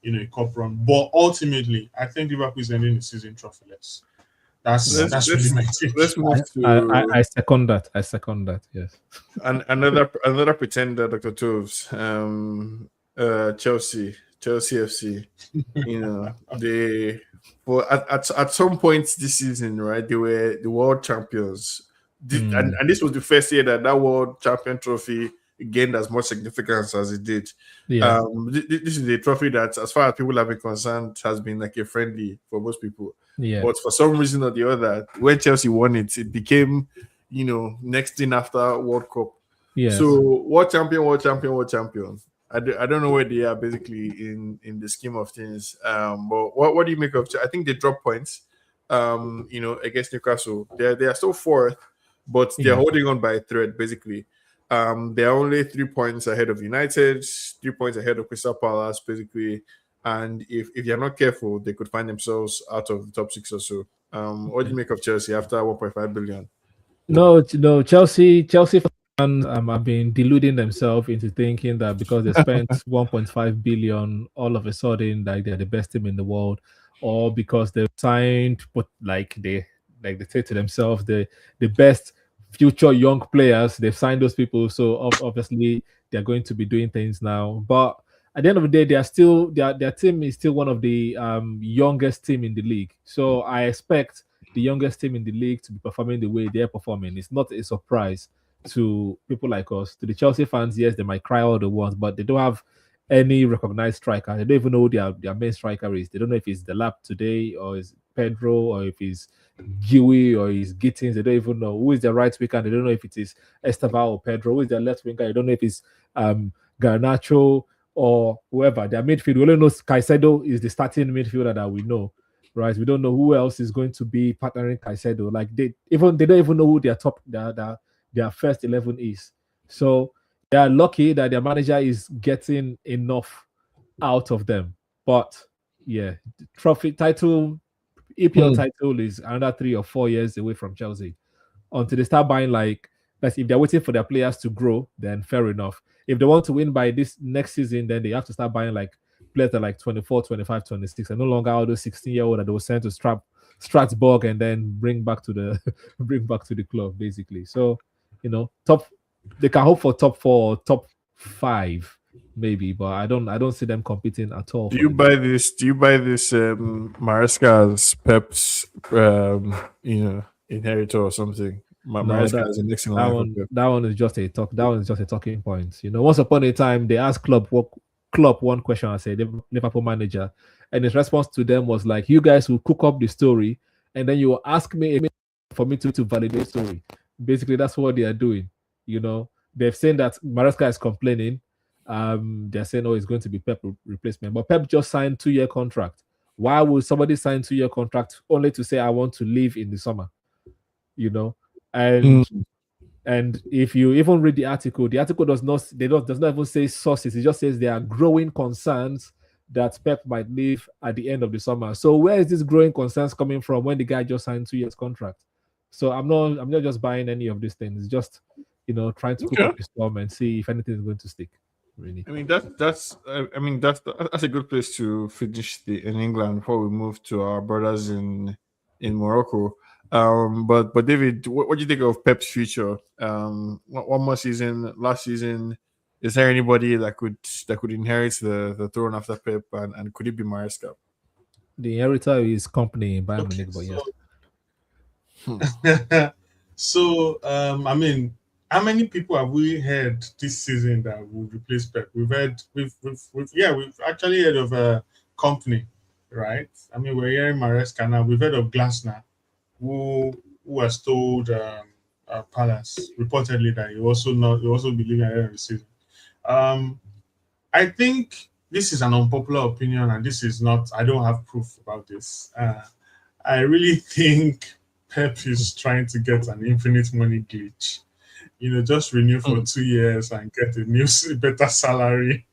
a cup run. But ultimately, I think Liverpool is ending the season trophyless. That's really my take. Let's move to. I second that. Yes. And another pretender, Dr. Toves, Chelsea FC. They. Well, at some point this season, right, they were the world champions. And this was the first year that world champion trophy gained as much significance as it did. Yeah. This is a trophy that, as far as people have been concerned, has been like a friendly for most people. Yeah. But for some reason or the other, when Chelsea won it, it became, next thing after World Cup. Yes. So world champion. I don't know where they are basically in the scheme of things. But what do you make of? I think they dropped points. Against Newcastle, they are still 4th, but they're holding on by a thread basically. They're only 3 points ahead of United, 3 points ahead of Crystal Palace basically. And if you're not careful, they could find themselves out of the top 6 or so. What do you make of Chelsea after 1.5 billion? No, Chelsea fans have been deluding themselves into thinking that because they spent 1.5 billion, all of a sudden, like they're the best team in the world, or because they've signed, but like they say to themselves, the best future young players. They've signed those people, so obviously they're going to be doing things now. But at the end of the day, they are still their team is still one of the youngest team in the league. So I expect the youngest team in the league to be performing the way they're performing. It's not a surprise to people like us. To the Chelsea fans, yes, they might cry all they want, but they don't have any recognized striker. They don't even know who their main striker is. They don't know if it's Delap today, or is Pedro, or if it's Giwi, or is Gittins. They don't even know who is their right winger. They don't know if it is Esteval or Pedro. Who is their left winger? They don't know if it's Garnacho or whoever. Their midfield, we only know Caicedo is the starting midfielder that we know, right? We don't know who else is going to be partnering Caicedo. Like they don't even know who their first 11 is. So they are lucky that their manager is getting enough out of them. But yeah, trophy title, EPL title is another 3 or 4 years away from Chelsea. Until they start buying, if they're waiting for their players to grow, then fair enough. If they want to win by this next season, then they have to start buying players that 24, 25, 26, and no longer all those 16-year-old that they were sent to Strasbourg and then bring back to the club, basically. So, they can hope for top 4 or top 5, maybe, but I don't see them competing at all. Do you buy this Maresca's Pep's inheritor or something? That one is just a talk. That one is just a talking point. Once upon a time, they asked Klopp one question. I said, the Liverpool manager, and his response to them was like, "You guys will cook up the story, and then you will ask me for me to validate the story." Basically, that's what they are doing. They've seen that Maresca is complaining, they're saying, oh, it's going to be Pep replacement. But Pep just signed 2-year contract. Why would somebody sign 2-year contract only to say I want to leave in the summer? You know, and if you even read the article does not even say sources. It just says there are growing concerns that Pep might leave at the end of the summer. So where is this growing concerns coming from when the guy just signed 2 years contract? So I'm not just buying any of these things. It's just, trying to cook up the storm and see if anything is going to stick. Really. I mean that's a good place to finish in England before we move to our brothers in Morocco. But David, what do you think of Pep's future? One more season, last season. Is there anybody that could inherit the throne after Pep, and could it be Maresca? The inheritor is company in Bayern Munich, but yes. So I mean, how many people have we heard this season that will replace Pep? We've actually heard of a company, right? I mean, we're hearing Maresca now. We've heard of Glasner, who was told Palace reportedly that he also believing at the end of the season. I think this is an unpopular opinion, and this is not. I don't have proof about this. I really think Pep is trying to get an infinite money glitch. Just renew for 2 years and get a new, better salary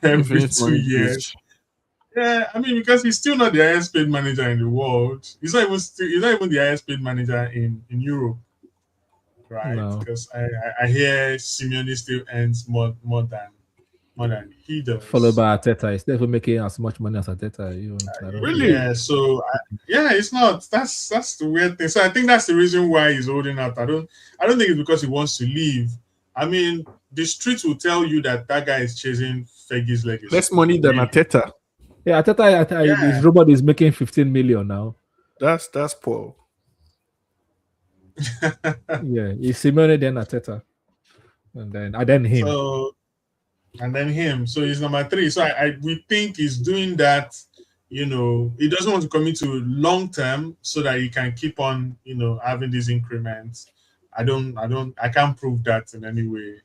every 2 years. Yeah, I mean, because he's still not the highest paid manager in the world. He's not even the highest paid manager in Europe, right? No. Because I hear Simeone still earns more than he does. Followed by Arteta. He's never making as much money as Arteta. Really? Yeah. So it's not. That's the weird thing. So I think that's the reason why he's holding out. I don't think it's because he wants to leave. I mean, the streets will tell you that guy is chasing Fergie's legacy. Less money than Arteta. Yeah, Arteta. His robot is making 15 million now. That's poor. Yeah, he's Simeone, then Arteta, and then him. And then him. So he's number 3. So we think he's doing that. He doesn't want to commit to long term so that he can keep on, having these increments. I can't prove that in any way,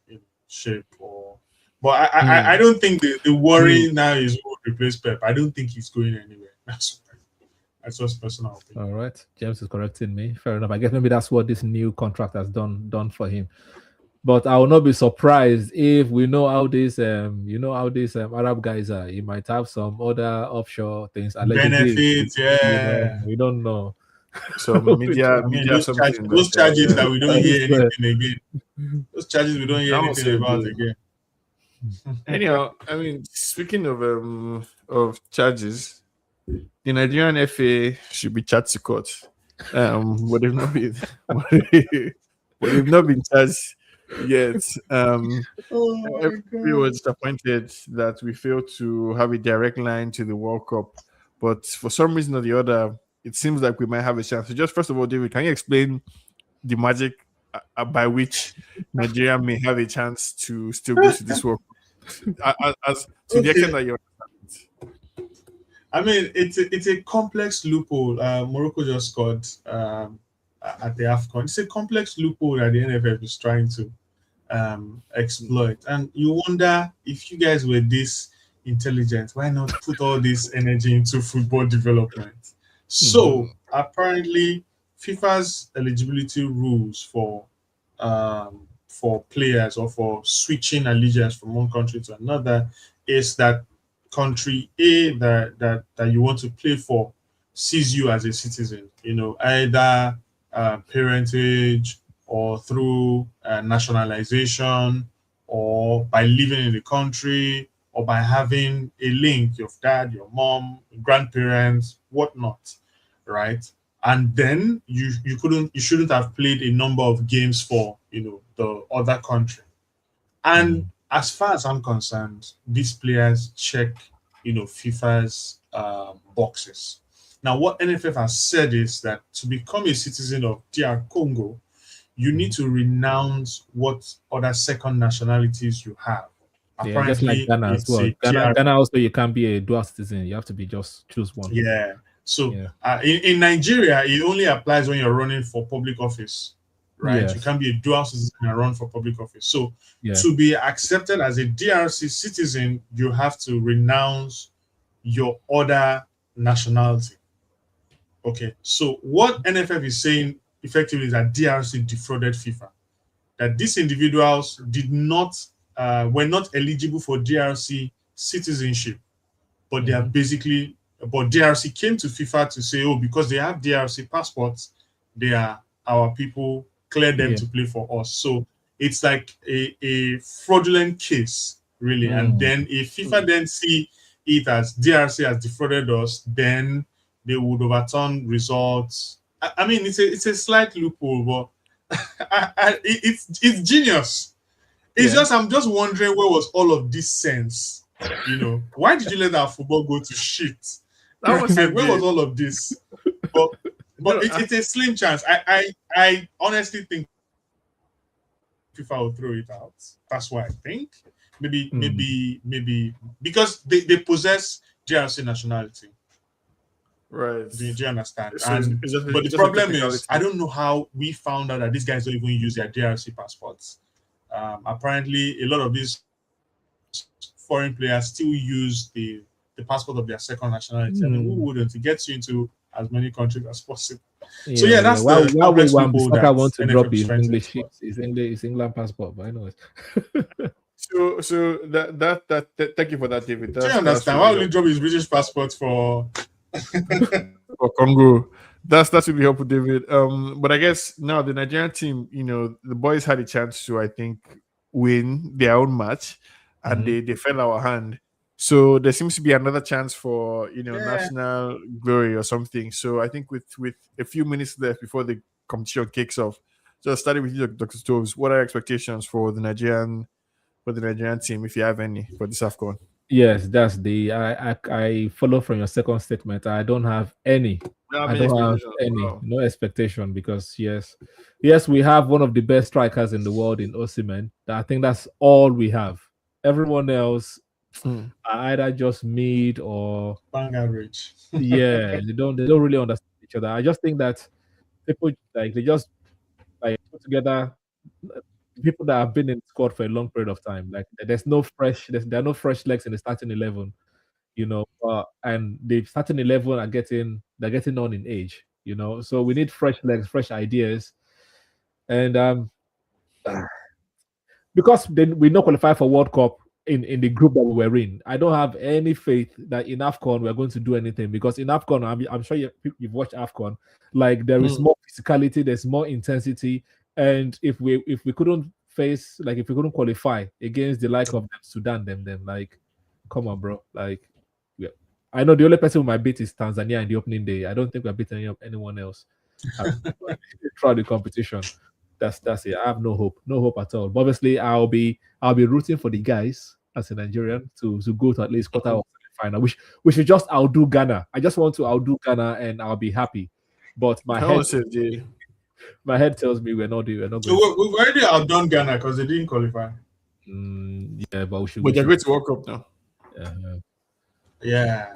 shape or. But I don't think the worry now is who will replace Pep. I don't think he's going anywhere. That's just personal opinion. All right, James is correcting me. Fair enough. I guess maybe that's what this new contract has done for him. But I will not be surprised if we know how these Arab guys are. He might have some other offshore things. Benefits, yeah. We don't know. So media those charges that we don't hear anything again. Those charges we don't hear anything about again. Anyhow, I mean, speaking of charges, the Nigerian FA should be charged to court. But they've not been charged yet. We were disappointed that we failed to have a direct line to the World Cup, but for some reason or the other, it seems like we might have a chance. So just first of all, David, can you explain the magic by which Nigeria may have a chance to still go to this World Cup? As to the extent that you're. I mean, it's a complex loophole. Morocco just scored at the AFCON. It's a complex loophole that the NFF is trying to exploit. And you wonder, if you guys were this intelligent, why not put all this energy into football development? So apparently, FIFA's eligibility rules for players or for switching allegiance from one country to another is that country A that you want to play for sees you as a citizen, either parentage or through nationalization or by living in the country or by having a link, your dad, your mom, grandparents, whatnot, right? And then you shouldn't have played a number of games for the other country. And as far as I'm concerned, these players check FIFA's boxes. Now, what NFF has said is that to become a citizen of DR Congo, you need to renounce what other second nationalities you have. Yeah, just like Ghana as well. Ghana also, you can't be a dual citizen. You have to be just choose one. Yeah. So in Nigeria, it only applies when you're running for public office. right? Yes. You can't be a dual citizen and run for public office. So Yeah. to be accepted as a DRC citizen, you have to renounce your other nationality. Okay, so what NFF is saying effectively is that DRC defrauded FIFA. That these individuals were not eligible for DRC citizenship, but they are basically, but DRC came to FIFA to say, oh, because they have DRC passports, they are our people, clear them to play for us. So it's like a fraudulent case, really. And then if FIFA then see it as DRC has defrauded us, then they would overturn results. I mean, it's a slight loophole, but it's genius. It's just, I'm just wondering, where was all of this sense? You know, why did you let our football go to shit? Where was all of this? But it's a slim chance. I honestly think FIFA will throw it out. That's why I think. Maybe because they possess JRC nationality. Right. Do you understand? So but the problem is, I don't know how we found out that these guys don't even use their JRC passports. Apparently, a lot of these foreign players still use the passport of their second nationality. I mean, who wouldn't? It gets you into as many countries as possible. So that's the complex loophole that want to drop his English, his England passport, but I know it. So that thank you for that, David. Do you understand? Why would he drop his British passport for Congo? That's really helpful, David. But I guess now the Nigerian team, you know, the boys had a chance to, I think, win their own match, and they fell our hand. So there seems to be another chance for, you know, national glory or something. So I think with a few minutes left before the competition kicks off, just starting with you, Dr. Stoves, what are your expectations for the Nigerian team, if you have any, for this AFCON? Yes, that's I follow from your second statement. I don't have any. I don't have any. Wow. No expectation, because yes, we have one of the best strikers in the world in Osimhen. I think that's all we have. Everyone else are either just mid or bang average. Yeah, they don't really understand each other. I just think that people they just put together people that have been in the squad for a long period of time. Like there are no fresh legs in the starting 11, you know. And the starting 11 they're getting on in age, you know. So we need fresh legs, fresh ideas, and because we not qualify for World Cup in the group that we were in. I don't have any faith that in AFCON we're going to do anything, because in AFCON, I'm sure you've watched AFCON. Like there is more physicality, there's more intensity, and if we couldn't if we couldn't qualify against the like of Sudan, them like, come on, bro. Like, yeah. I know the only person who might beat is Tanzania in the opening day. I don't think we're beating anyone else throughout the competition. That's it. I have no hope at all. But obviously, I'll be rooting for the guys as a Nigerian to go to at least quarter of the final. We should just outdo Ghana. I just want to outdo Ghana, and I'll be happy. But my head tells me we're not going. So we've already outdone Ghana because they didn't qualify. Yeah, but we should. But they're going to World Cup now. Yeah.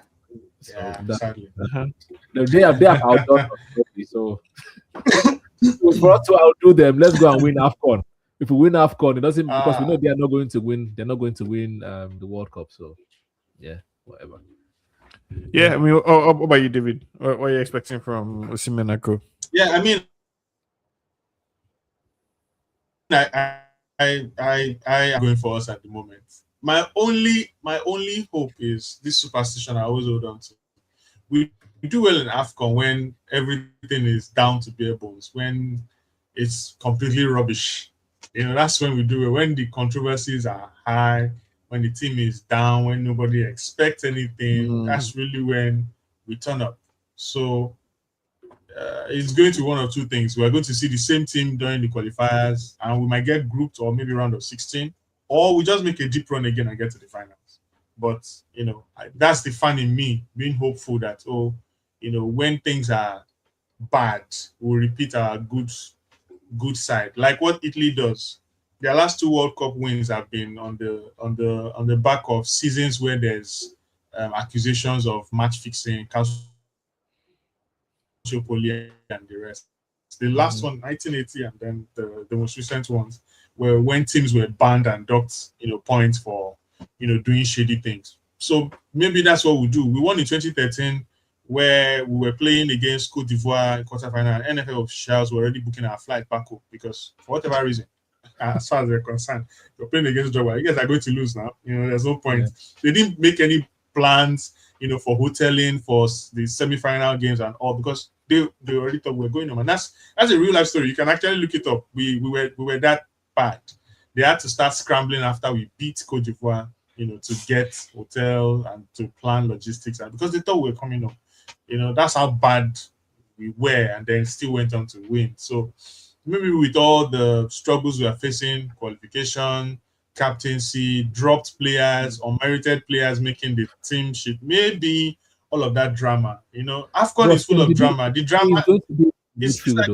So sadly. They have outdone us already, so for us to outdo them, let's go and win AFCON. If we win AFCON, it doesn't, because we know they are not going to win. They're not going to win the World Cup. So yeah, whatever. Yeah, I mean, what about you, David? What are you expecting from Osimhen and Co? Yeah, I mean, I am going for us at the moment. My only hope is this superstition I always hold on to. We do well in AFCON when everything is down to bare bones, when it's completely rubbish. You know, that's when we do it. When the controversies are high, when the team is down, when nobody expects anything, that's really when we turn up. So it's going to be one of two things. We're going to see the same team during the qualifiers, and we might get grouped or maybe round of 16, or we just make a deep run again and get to the finals. But, you know, that's the fun in me, being hopeful that, when things are bad, we'll repeat our good side, like what Italy does. Their last two World Cup wins have been on the back of seasons where there's accusations of match fixing, calciopoli, and the rest. The last one, 1980, and then the most recent ones, were when teams were banned and docked, points for, doing shady things. So maybe that's what we do. We won in 2013, where we were playing against Cote d'Ivoire in quarterfinal. NFL officials were already booking our flight back home because, for whatever reason, as far as they're concerned, you're playing against Drogba. You guys are going to lose now. There's no point. They didn't make any plans, for hoteling for the semi-final games and all, because they already thought we were going home. And that's a real life story. You can actually look it up. We were that bad. They had to start scrambling after we beat Cote d'Ivoire, to get hotel and to plan logistics, and because they thought we were coming up. That's how bad we were, and then still went on to win. So maybe with all the struggles we are facing, qualification, captaincy, dropped players, unmerited players making the team sheet, maybe all of that drama. AFCON is full of drama. The drama is like,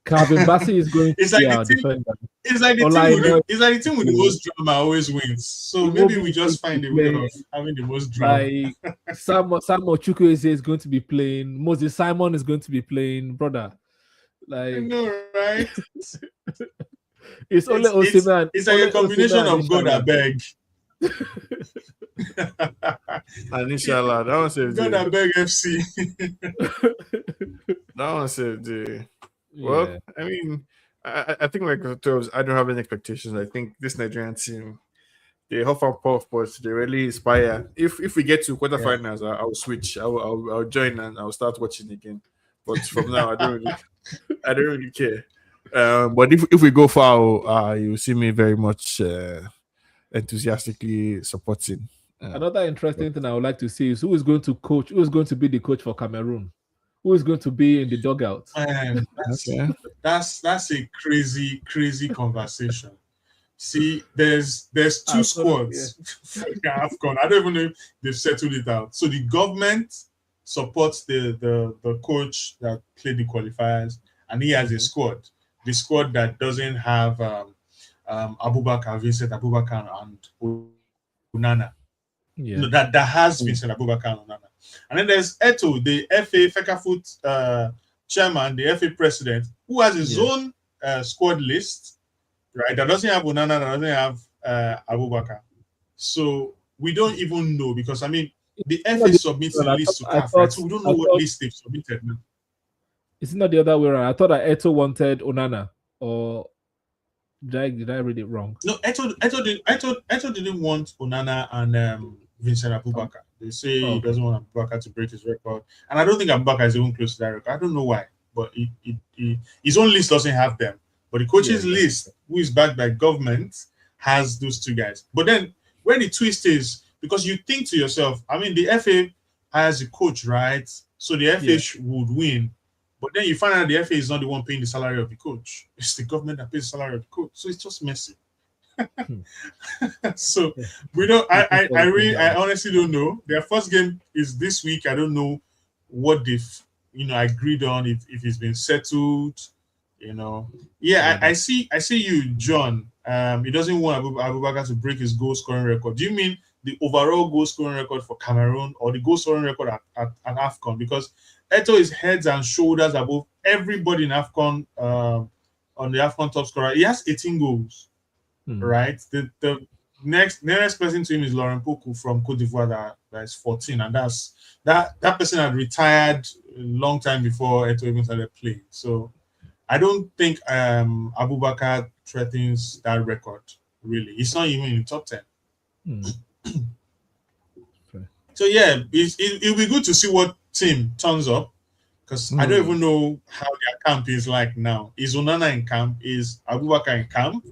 Calvin Bassey is going to be our defender. It's like the team with the most drama always wins. So maybe we just find a way of having the most drama. Like Samuel Chukwueze is going to be playing. Moses Simon is going to be playing. Brother, like, I know, right? It's only Osimhen. It's like a combination of God and beg. And inshallah, that one saved God and beg FC. That one saved. Well, I mean, I think like the terms, I don't have any expectations. I think this Nigerian team, they huff and puff, but they really inspire. If we get to quarterfinals, I'll switch. I'll join and I'll start watching again. But from now, I don't really care. But if we go far, you'll see me very much enthusiastically supporting. Another interesting thing I would like to see is who is going to be the coach for Cameroon. Who is going to be in the dugout? That's a crazy conversation. See, there's two squads for AFCON. I don't even know if they've settled it out. So the government supports the coach that played the qualifiers, and he has a squad. The squad that doesn't have Abubakar, Vincent Abubakar, and Onana. That has Vincent Abubakar and Onana. And then there's Eto, the FA Fecafoot chairman, the FA president, who has his own squad list, right? That doesn't have Onana, that doesn't have Abubakar. So we don't even know, because I mean, the FA submits a list to CAF, right? So we don't know what list they've submitted now. It's not the other way around. I thought that Eto wanted Onana, or did I read it wrong? No, Eto didn't want Onana and Vincent Abubakar. They say he doesn't want Abubakar to break his record, and I don't think Abubakar is even close to that record. I don't know why, but his own list doesn't have them. But the coach's list, who is backed by government, has those two guys. But then where the twist is, because you think to yourself, I mean, the FA has a coach, right? So the FA would win. But then you find out the FA is not the one paying the salary of the coach. It's the government that pays the salary of the coach. So it's just messy. So we don't. I honestly don't know. Their first game is this week. I don't know what they've agreed on. If it's been settled, I see you, John. He doesn't want Abubakar to break his goal scoring record. Do you mean the overall goal scoring record for Cameroon, or the goal scoring record at AFCON? Because Eto is heads and shoulders above everybody in AFCON, on the AFCON top scorer. He has 18 goals, right? The nearest person to him is Laurent Poku from Cote d'Ivoire that is 14, and that person had retired a long time before Eto even started playing. So I don't think Abubakar threatens that record, really. He's not even in the top 10. So yeah, it'll be good to see what team turns up, because I don't even know how their camp is like now. Is Onana in camp? Is Abubakar in camp?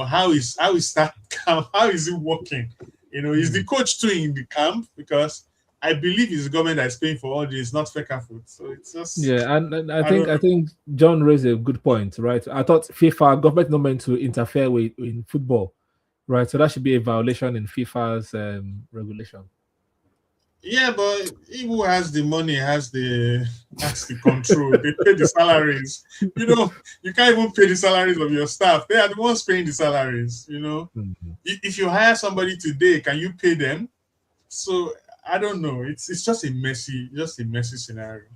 How is that camp? How is it working? Is the coach too in the camp? Because I believe it's the government that is paying for all this, not Fecafoot. So it's just and I think John raised a good point, right? I thought FIFA government not meant to interfere in football, right? So that should be a violation in FIFA's regulation. Yeah, but who has the money has the control. They pay the salaries. You can't even pay the salaries of your staff. They are the ones paying the salaries. If you hire somebody today, can you pay them? So I don't know. It's just a messy scenario.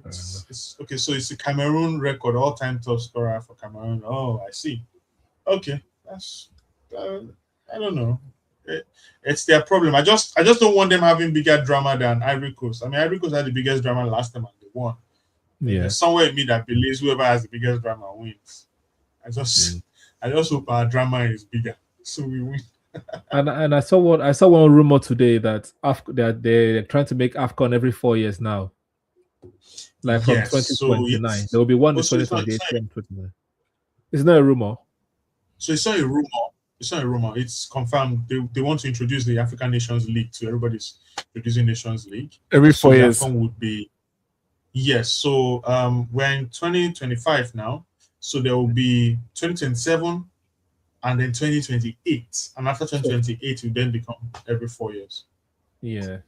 It's okay. So it's a Cameroon record, all-time top scorer for Cameroon. Oh, I see. Okay, that's I don't know. It's their problem. I just don't want them having bigger drama than Ivory Coast. I mean, Ivory Coast had the biggest drama last time and they won. Yeah. There's somewhere in me that believes whoever has the biggest drama wins. I just hope our drama is bigger so we win. And I saw one rumor today that they're trying to make AFCON every 4 years now. Like from 2029. There will be one in 2028, 2029. It's not a rumor. So it's not a rumor. It's not a rumor. It's confirmed. They want to introduce the African Nations League to everybody's introducing Nations League. Every 4 years. AFCON would be yes. So we're in 2025 now. So there will be 2027 and then 2028. And after 2028, it will then become every 4 years. Yeah.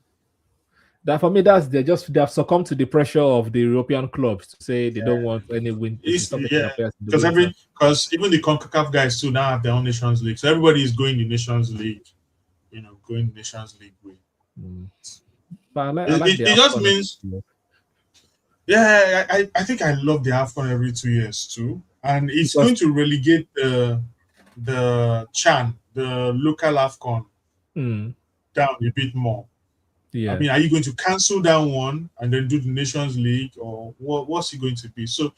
That for me, they have succumbed to the pressure of the European clubs to say they don't want any win. Because even the CONCACAF guys too now have their own Nations League, so everybody is going the Nations League. Going the Nations League way. But it just means, I think I love the AFCON every 2 years too, and it's going to relegate the CHAN, the local AFCON, down a bit more. Yeah. I mean, are you going to cancel that one and then do the Nations League, or what's it going to be? So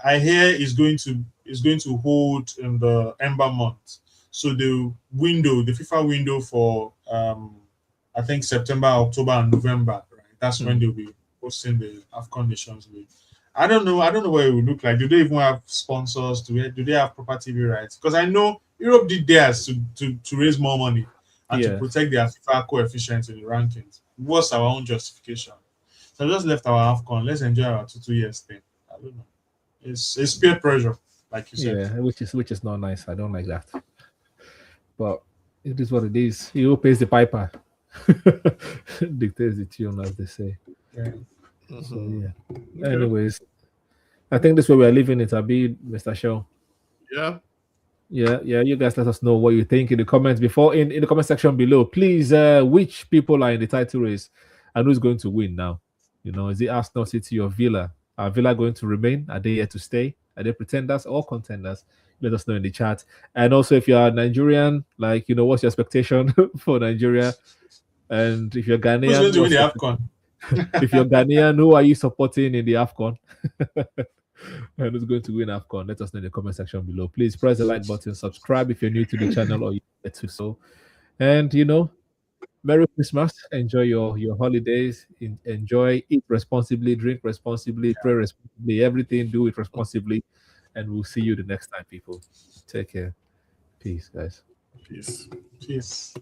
I hear is going to hold in the Ember month. So the FIFA window for I think September, October, and November, right? That's when they'll be hosting the AFCON Nations League. I don't know what it will look like. Do they even have sponsors? Do they have proper TV rights? Because I know Europe did theirs to raise more money and to protect their FIFA coefficients in the rankings. What's our own justification? So I just left our AFCON. Let's enjoy our 2 years thing. I don't know. It's peer pressure, like you said. Yeah, which is not nice. I don't like that. But it is what it is. He who pays the piper dictates the tune, as they say. Yeah. So yeah. Anyways, I think this is where we are leaving it. Abi, Mr. Shaw. Yeah. Yeah. You guys let us know what you think in the comments in the comment section below. Please, which people are in the title race and who's going to win now? Is it Arsenal, City, or Villa? Are Villa going to remain? Are they here to stay? Are they pretenders or contenders? Let us know in the chat. And also, if you are Nigerian, what's your expectation for Nigeria? And if you're Ghanaian, who's going to win the AFCON? If you're Ghanaian, who are you supporting in the AFCON? And who's going to win AFCON? Let us know in the comment section below. Please press the like button, subscribe if you're new to the channel or you get to so. And Merry Christmas. Enjoy your holidays. Enjoy, eat responsibly, drink responsibly, pray responsibly, everything, do it responsibly. And we'll see you the next time, people. Take care. Peace, guys. Peace. Peace.